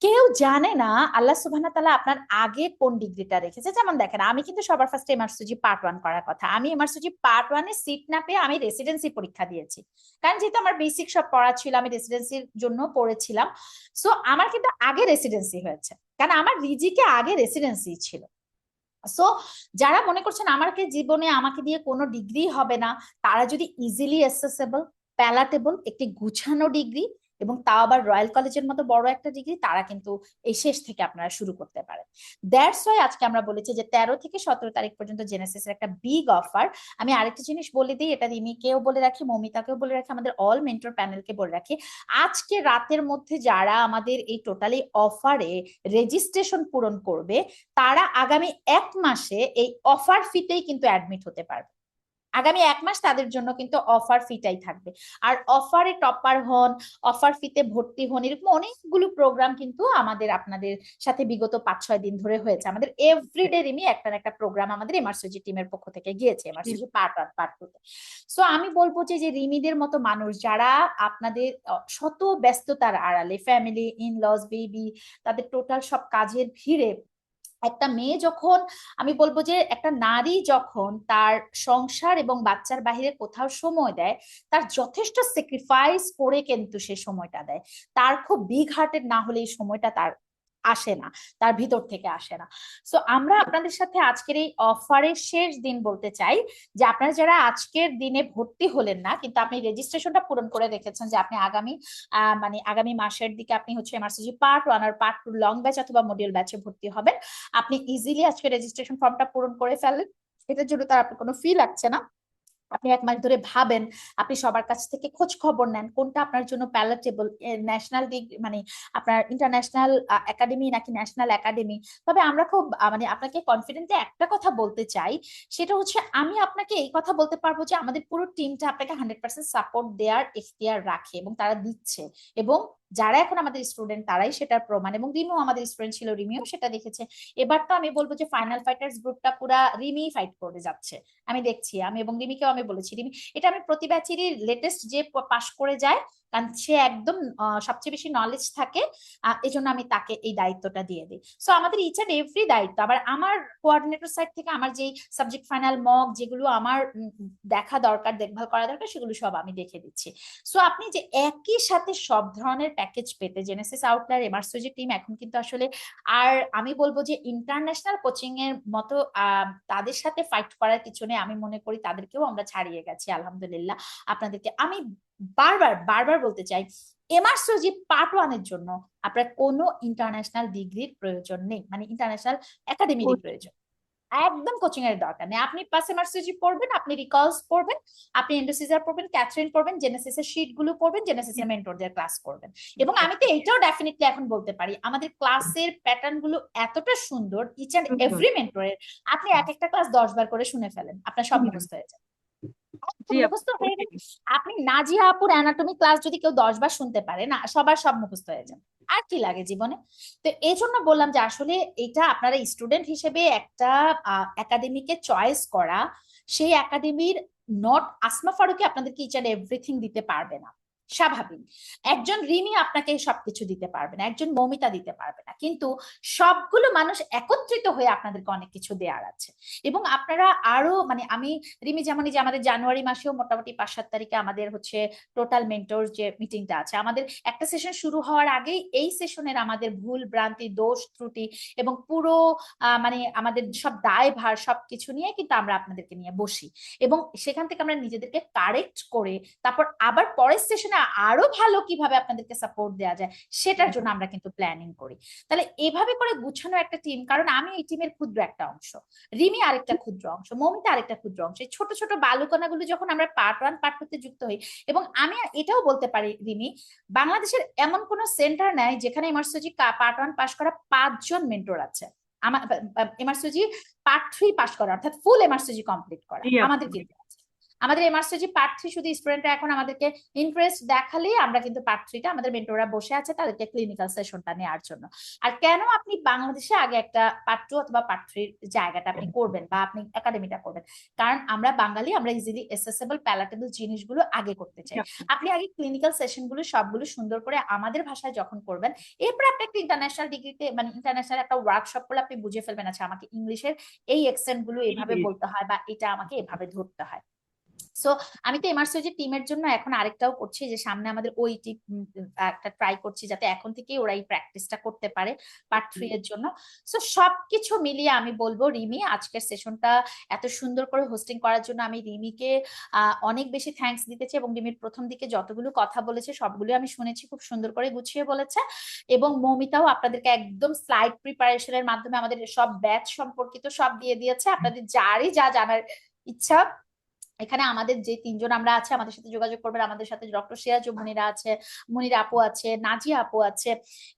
কেউ জানে না আল্লাহ সুবহানাহু তাআলা আপনার আগে কোন ডিগ্রিটা রেখেছে। যেমন দেখেন আমি কিন্তু সবার ফার্স্টে এমআরসিজি পার্ট 1 করার কথা, আমি এমআরসিজি পার্ট 1 এ সিট না পেয়ে আমি রেসিডেন্সি পরীক্ষা দিয়েছি, কারণ যেহেতু আমার বেসিক সব পড়া ছিল আমি রেসিডেন্সির জন্য পড়েছিলাম। সো আমার কিন্তু আগে রেসিডেন্সি হয়েছে, কারণ আমার রিজিকে আগে রেসিডেন্সি ছিল। সো যারা মনে করছেন আমাকে জীবনে আমাকে দিয়ে কোনো ডিগ্রি হবে না, তারা যদি ইজিলি অ্যাসেসেবল, প্যালাটেবল একটি গুছানো ডিগ্রি, এবং তাও আবার রয়্যাল কলেজের মতো বড় একটা ডিগ্রি, তারা কিন্তু এই শেষ থেকে আপনারা শুরু করতে পারেন। দ্যাটস ওয়াই আজকে আমরা বলেছি যে 13 থেকে 17 তারিখ পর্যন্ত জেনেসিসের একটা বিগ অফার। আমি আরেকটা জিনিস বলে দিই, এটা রিমিকেও বলে রাখি, মমিতাকেও বলে রাখি, আমাদের অল মেন্টর প্যানেলকে বলে রাখি, আজকে রাতের মধ্যে যারা আমাদের এই টোটালি অফারে রেজিস্ট্রেশন পূরণ করবে, তারা আগামী 1 মাসে এই অফার ফিতেই কিন্তু অ্যাডমিট হতে পারবে। আগামী 1 মাস তাদের জন্য কিন্তু অফার ফিটাই থাকবে। আর অফারে টপার হন, অফার ফিতে ভর্তি হন, এরকম অনেকগুলো প্রোগ্রাম কিন্তু আমাদের আপনাদের সাথে বিগত 5-6 দিন ধরে হয়েছে। আমাদের এভরিডে রিমি একটা না একটা প্রোগ্রাম আমাদের এমআরসিজি টিমের পক্ষ থেকে গিয়েছে, এমআরসিজি পার্ট 1 পার্ট 2 তে। সো আমি বলবো যে রিমিদের মতো মানুষ যারা আপনাদের শত ব্যস্ততার আড়ালে ফ্যামিলি, ইনলস, বেবি, তাদের টোটাল সব কাজের ভিড়ে একটা মেয়ে যখন, আমি বলবো যে একটা নারী যখন তার সংসার এবং বাচ্চার বাহিরে কোথাও সময় দেয়, তার যথেষ্ট স্যাক্রিফাইস করে কিন্তু সে সময়টা দেয়। তার খুব বিগ হার্টেড না হলে এই সময়টা তার আসে না, তার ভিতর থেকে আসে না। সো আমরা আপনাদের সাথে আজকের এই অফারের শেষ দিন বলতে চাই যে আপনারা যারা আজকের দিনে ভর্তি হলেন না কিন্তু আপনি রেজিস্ট্রেশনটা পূরণ করে রেখেছেন যে আপনি মানে আগামী মাসের দিকে আপনি হচ্ছে এমআরসিজি পার্ট 1 আর পার্ট 2 লং ব্যাচ অথবা মডিউল ব্যাচে ভর্তি হবেন, আপনি ইজিলি আজকে রেজিস্ট্রেশন ফর্মটা পূরণ করে ফেলেন। এটার জন্য তার আপনার কোনো ফি লাগছে না। আপনি 1 মাস ধরে ভাবেন, আপনি সবার কাছ থেকে খোঁজ খবর নেন কোনটা আপনার জন্য প্যালেটেবল, ন্যাশনাল ডিগ্রি মানে আপনার ইন্টারন্যাশনাল একাডেমি নাকি ন্যাশনাল একাডেমি। তবে আমরা খুব মানে আপনাকে কনফিডেন্টলি একটা কথা বলতে চাই, সেটা হচ্ছে আমি আপনাকে এই কথা বলতে পারবো যে আমাদের পুরো টিমটা আপনাকে 100% সাপোর্ট দেওয়ার এখতিয়ার রাখে এবং তারা দিচ্ছে। এবং যারা এখন আমাদের স্টুডেন্ট তারাই সেটার প্রমাণ, এবং রিমিও আমাদের স্টুডেন্ট ছিল, রিমিও সেটা দেখেছে। এবার তো আমি বলবো যে ফাইনাল ফাইটার্স গ্রুপটা পুরা রিমি ফাইট করে যাচ্ছে, আমি দেখছি। আমি এবং রিমিকেও আমি বলেছি, রিমি এটা আমি প্রতি ব্যাচেরই লেটেস্ট যে পাশ করে যায়, কারণ সে একদম সবচেয়ে বেশি নলেজ থাকে, এজন্য আমি তাকে এই দায়িত্বটা দিয়ে দিই। সো আমাদের ইচ এন্ড এভরি দায়িত্ব, আবার আমার কোঅর্ডিনেটর সাইড থেকে আমার যেই সাবজেক্ট ফাইনাল মক যেগুলো আমার দেখা দরকার, দেখভাল করা দরকার, সেগুলো সব আমি দেখে দিচ্ছি। সো আপনি যে একই সাথে সব ধরনের প্যাকেজ পেতে, জেনেসিস আউটলায়ার এমআরসিজি টিম এখন কিন্তু আসলে আর আমি বলবো যে ইন্টারন্যাশনাল কোচিং এর মতো তাদের সাথে ফাইট করার কিছু নেই। আমি মনে করি তাদেরকেও আমরা ছাড়িয়ে গেছি আলহামদুলিল্লাহ। আপনাদেরকে আমি বারবার বারবার বলতে চাই, এমআরসিজি পার্ট 1 এর জন্য আপনার কোনো ইন্টারন্যাশনাল ডিগ্রির প্রয়োজন নেই, মানে ইন্টারন্যাশনাল একাডেমির প্রয়োজন, একদম কোচিং এর দরকার নেই। আপনি পাস এমআরসিজি পড়বেন, আপনি রিকলস পড়বেন, আপনি এন্ডোসিজার পড়বেন, ক্যাথরিন পড়বেন, জেনেসিস এর শীট গুলো পড়বেন, জেনেসিস এর মেন্টরদের ক্লাস করবেন। এবং আমি তো এইটাও ডেফিনেটলি এখন বলতে পারি, আমাদের ক্লাসের প্যাটার্ন গুলো এতটা সুন্দর, ইচ এন্ড এভরি মেন্টরের, আপনি এক একটা ক্লাস 10 বার করে শুনে ফেলেন, আপনার সব মুখস্থ হয়ে যায়। জি আপু, মুখস্থ হয়ে গেলে আপনি নাজিয়া আপুর অ্যানাটমি ক্লাস যদি কেউ 10 বার শুনতে পারে না, সবার সব মুখস্থ হয়ে যাবে, আর কি লাগে জীবনে। তো এই জন্য বললাম যে আসলে এটা আপনারা স্টুডেন্ট হিসেবে একটা একাডেমিকে চয়েস করা, সেই একাডেমির নট আসমা ফারুকি আপনাদেরকে ইচ এন্ড এভরিথিং দিতে পারবে না, স্বাভাবিক। একজন রিমি আপনাকে সবকিছু দিতে পারবে না, একজন মৌমিতা দিতে পারবে না, কিন্তু সবগুলো মানুষ একত্রিত হয়ে আপনাদেরকে অনেক কিছু দেওয়ার আছে। এবং আপনারা আরো মানে আমি রিমি যেমন যে আমাদের জানুয়ারি মাসেও মোটামুটি 5-7 তারিখে আমাদের হচ্ছে টোটাল মেন্টর যে মিটিংটা আছে, আমাদের একটা সেশন শুরু হওয়ার আগেই এই সেশনের আমাদের ভুল ভ্রান্তি, দোষ ত্রুটি এবং পুরো মানে আমাদের সব দায়ভার সবকিছু নিয়ে কিন্তু আমরা আপনাদেরকে নিয়ে বসি, এবং সেখান থেকে আমরা নিজেদেরকে কারেক্ট করে তারপর আবার পরের সেশনে আরো ভালো কিভাবে আপনাদেরকে সাপোর্ট দেওয়া যায় সেটার জন্য আমরা কিন্তু প্ল্যানিং করি। তাহলে এভাবে করে গুছানো একটা টিম, কারণ আমি এই টিমের ক্ষুদ্র একটা অংশ, রিমি আরেকটা ক্ষুদ্র অংশ, মৌমিতা আরেকটা ক্ষুদ্র অংশ, এই ছোট ছোট বালুকণাগুলো যখন আমরা পার্ট 1 পার্ট 2 তে যুক্ত হই। এবং আমি এটাও বলতে পারি রিমি, বাংলাদেশের এমন কোন সেন্টার নাই যেখানে এমআরসিজি পার্ট 1 পাস করা 5 জন মেন্টর আছে, আমার এমআরসিজি পার্ট 3 পাস করা অর্থাৎ ফুল এমআরসিজি কমপ্লিট করা আমাদের কিন্তু আছে। আমাদের এমআরসিজি পার্ট 3 শুধু স্টুডেন্টরা এখন আমাদেরকে ইন্টারেস্ট দেখালেই আমরা কিন্তু পার্ট 3টা আমাদের মেন্টররা বসে আছে তাদেরকে ক্লিনিক্যাল সেশনটা নেওয়ার জন্য। আর কেন আপনি বাংলাদেশে আগে একটা পার্ট 2 অথবা পার্ট 3 জায়গাটা আপনি করবেন বা আপনি একাডেমিটা করবেন, কারণ আমরা বাঙালি, আমরা ইজিলি অ্যাসেসেবল প্যালাটেবল জিনিসগুলো আগে করতে চাই। আপনি আগে ক্লিনিক্যাল সেশনগুলো সবগুলো সুন্দর করে আমাদের ভাষায় যখন করবেন, এরপর আপনি একটা ইন্টারন্যাশনাল ডিগ্রিতে মানে ইন্টারন্যাশনাল একটা ওয়ার্কশপ করলে আপনি বুঝে ফেলবেন, আচ্ছা আমাকে ইংলিশের এই অ্যাকসেন্ট গুলো এভাবে বলতে হয় বা এটা আমাকে এভাবে ধরতে হয়। সো আমি তো এমআরসিজি টিমের জন্য এখন আরেকটাও করছি, যে সামনে আমাদের ওইটি একটা ট্রাই করছি যাতে এখন থেকেই ওরা এই প্র্যাকটিসটা করতে পারে পার্ট 3 এর জন্য। সো সবকিছু মিলিয়ে আমি বলবো রিমি আজকের সেশনটা এত সুন্দর করে হোস্টিং করার জন্য আমি রিমিকে অনেক বেশি থ্যাঙ্কস দিতে চাই। এবং রিমির প্রথম দিকে যতগুলো কথা বলেছে সবগুলো আমি শুনেছি, খুব সুন্দর করে গুছিয়ে বলেছে। এবং মৌমিতাও আপনাদেরকে একদম স্লাইড প্রিপারেশনের মাধ্যমে আমাদের সব ব্যাচ সম্পর্কিত সব দিয়ে দিয়েছে, আপনাদের যারই যা জানার ইচ্ছা এখানে আমাদের যে তিনজন আমরা আছে, আমাদের সাথে যোগাযোগ করবেন। আমাদের সাথে ডক্টর সিরাজ ও মুনিরা আছে, মুনিরা আপু আছে, নাজিয়া আপু আছে,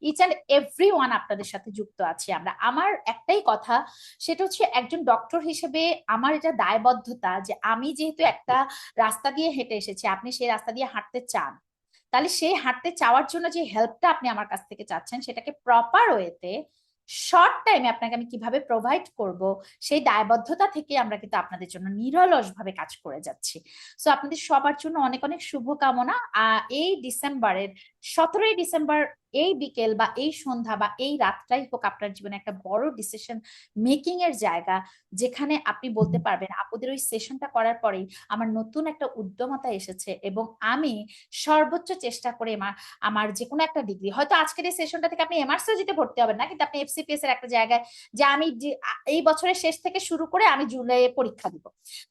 ইচ অ্যান্ড এভরি ওয়ান আপনাদের সাথে যুক্ত আছি আমরা। আমার একটাই কথা, সেটা হচ্ছে একজন ডক্টর হিসেবে আমার এটা দায়বদ্ধতা যে আমি যেহেতু একটা রাস্তা দিয়ে হেঁটে এসেছি, আপনি সেই রাস্তা দিয়ে হাঁটতে চান, তাহলে সেই হাঁটতে চাওয়ার জন্য যে হেল্পটা আপনি আমার কাছ থেকে চাচ্ছেন, সেটাকে প্রপার ওয়েতে শর্ট টাইমে আপনাকে আমি কিভাবে প্রোভাইড করব, সেই দায়বদ্ধতা থেকে আমরা কিন্তু আপনাদের জন্য নিরলস ভাবে কাজ করে যাচ্ছি। সো আপনাদের সবার জন্য অনেক অনেক শুভকামনা। এই ডিসেম্বরের 17ই ডিসেম্বর এই বিকেল বা এই সন্ধ্যা বা এই রাতটাই হোক আপনার জীবনে একটা বড় ডিসিশন মেকিং এর জায়গা, যেখানে আপনি বলতে পারবেন আপুদের ওই সেশনটা করার পরেই আমার নতুন একটা উদ্যমতা এসেছে এবং আমি সর্বোচ্চ চেষ্টা করে আমার যে কোনো একটা ডিগ্রি, হয়তো আজকের এই সেশনটা থেকে আপনি এমআরসিজিতে ভর্তি হবেন না, কিন্তু আপনি এফসিপিএস এর একটা জায়গায়, যে আমি এই বছরের শেষ থেকে শুরু করে আমি জুনে পরীক্ষা দিব,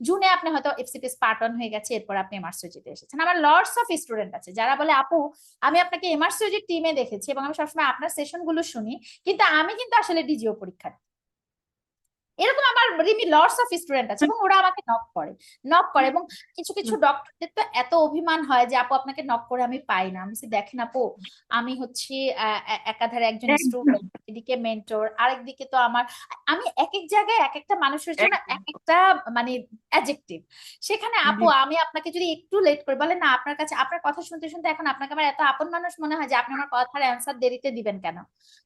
জুনে আপনি হয়তো এফসিপিএস পার্ট 1 হয়ে গেছে, এরপর আপনি এমআরসিজিতে এসেছেন। আমার লর্ডস অফ স্টুডেন্ট আছে যারা বলে আপু আমি আপনাকে এমআরসিজি টিমে দেখেছি এবং আমি সবসময় আপনার সেশন গুলো শুনি, কিন্তু আমি কিন্তু আসলে ডিজিও পরীক্ষা দিই। এরকম আমার রিমি লটস অফ স্টুডেন্ট আছে এবং ওরা আমাকে নক করে এবং কিছু কিছু ডক্টরদের তো এত অভিমান হয় যে আপু আপনাকে নক করে আমি পাই না। আমি বলছি, দেখেন আপু, আমি হচ্ছে একাধারে একজন স্টুডেন্ট, একদম এদিকে মেন্টর, আরেকদিকে তো আমি এক এক জায়গায় এক একটা মানুষের জন্য একদম এক একটা মানে অ্যাডজেক্টিভ। সেখানে আপু জি আমি আপনাকে যদি একটু লেট করি, বলেন না আপনার কাছে আপনার কথা শুনতে শুনতে এখন আপনাকে আমার এত আপন মানুষ মনে হয় যে আপনি আমার কথার অ্যান্সার দেরিতে দিবেন কেন।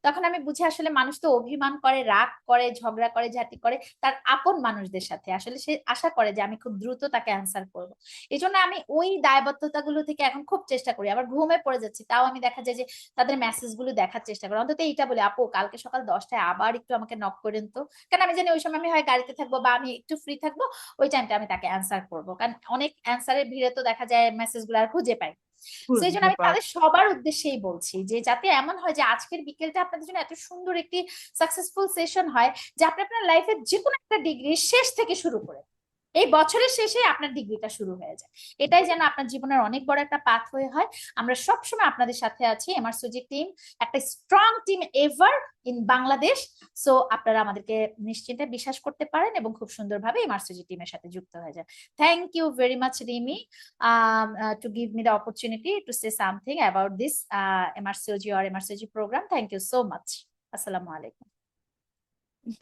তখন আমি বুঝি আসলে মানুষ তো অভিমান করে, রাগ করে, ঝগড়া করে, ঝাঁটি করে তার আপন মানুষদের সাথে, আসলে সে আশা করে যে আমি খুব দ্রুত তাকে অ্যান্সার করব। এই জন্য আমি ওই দায়বদ্ধতা গুলো থেকে এখন খুব চেষ্টা করি। আবার ঘুমে পড়ে যাচ্ছি, তাও আমি দেখা যায় যে তাদের মেসেজ গুলো দেখার চেষ্টা করি, অন্তত এইটা বলে আপু কালকে সকাল 10টায় আবার একটু আমাকে নক করেন তো, কারণ আমি জানি ওই সময় আমি হয় গাড়িতে থাকবো বা আমি একটু ফ্রি থাকবো, ওই টাইমটা আমি তাকে অ্যান্সার করবো, কারণ অনেক অ্যান্সারের ভিড়ে তো দেখা যায় মেসেজ গুলো আর খুঁজে পাই। তো এই জন্য বুঝতে আমি তাদের সবার উদ্দেশ্যেই বলছি যে যাতে এমন হয় যে আজকের বিকেলটা আপনাদের জন্য এত সুন্দর একটি সাকসেসফুল সেশন হয়, যে আপনি আপনার লাইফের যে কোনো একটা ডিগ্রি শেষ থেকে শুরু করে এই বছরের শেষে আপনার ডিগ্রিটা শুরু হয়ে যায়। এটাই যেন আপনার জীবনের অনেক বড় একটা পাথ হয়ে হয়। আমরা সবসময় আপনাদের সাথে আছি, এমআরসিজি টিম একটা strong team ever in Bangladesh. So আপনারা আমাদেরকে নিশ্চিন্তে বিশ্বাস করতে পারেন এবং খুব সুন্দরভাবে এমআরসিজি টিমের সাথে যুক্ত হয়ে যান। Thank you very much Rimi, to give me the opportunity to say something about this MRCOG or MRCOG program. Thank you so much. Assalamu alaikum.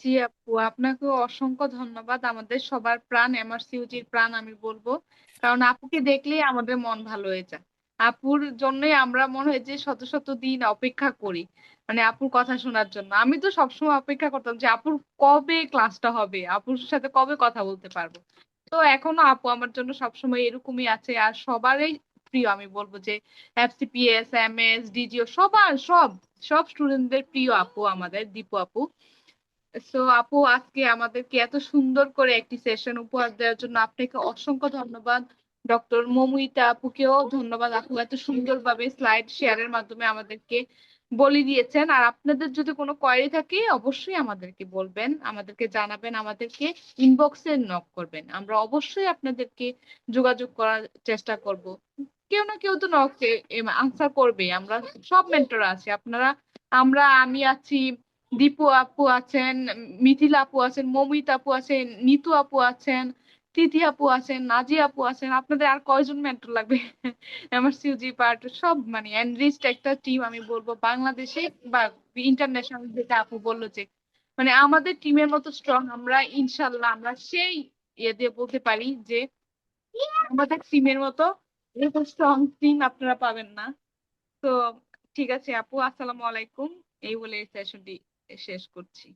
জি আপু, আপনাকেও অসংখ্য ধন্যবাদ। আমাদের সবার প্রাণ, এমআরসিইউজির প্রাণ আমি বলবো, কারণ আপুকে দেখলেই আমাদের মন ভালো হয়ে যায়। আপুর জন্যই আমরা মনে হয় যে শত শত দিন অপেক্ষা করি, মানে আপুর কথা শোনার জন্য। আমি তো সবসময় অপেক্ষা করতাম যে আপুর কবে ক্লাসটা হবে, আপুর সাথে কবে কথা বলতে পারবো। তো এখনো আপু আমার জন্য সবসময় এরকমই আছে। আর সবারই প্রিয় আমি বলবো যে এফসিপিএস, এমএস, ডিজিও সবার সব সব স্টুডেন্টদের প্রিয় আপু আমাদের দীপু আপু। সো আপু, আজকে আমাদেরকে এত সুন্দর করে একটি সেশন উপহার দেওয়ার জন্য আপনাকে অসংখ্য ধন্যবাদ। ডক্টর মৌমিতা আপুকেও ধন্যবাদ, আপু এত সুন্দরভাবে স্লাইড শেয়ারের মাধ্যমে আমাদেরকে বলে দিয়েছেন। আর আপনাদের যদি কোনো কোয়েরি থাকে অবশ্যই আমাদেরকে বলবেন, আমাদেরকে জানাবেন, আমাদেরকে ইনবক্সে নক করবেন, আমরা অবশ্যই আপনাদেরকে যোগাযোগ করার চেষ্টা করব। কেউ না কেউ তো নক আনসার করবে, আমরা সব মেন্টর আছি। আমি আছি, দীপু আপু আছেন, মিথিলা আপু আছেন, মৌমিতা আপু আছেন, নিতু আপু আছেন, তিথি আপু আছেন, নাজিয়া আপু আছেন। আপনাদের আর কয়জন মেন্টর লাগবে? আমার সিউজি পার্ট সব মানে এনরিচড একটা টিম আমি বলবো বাংলাদেশে বা ইন্টারন্যাশনাল। যেটা আপু বললো যে মানে আমাদের টিমের মতো স্ট্রং আমরা ইনশাল্লাহ আমরা সেই ইয়ে দিয়ে বলতে পারি যে আমাদের টিমের মতো এরকম স্ট্রং টিম আপনারা পাবেন না। তো ঠিক আছে আপু, আসসালামু আলাইকুম, এই বলে সেশনটি শেষ করছি।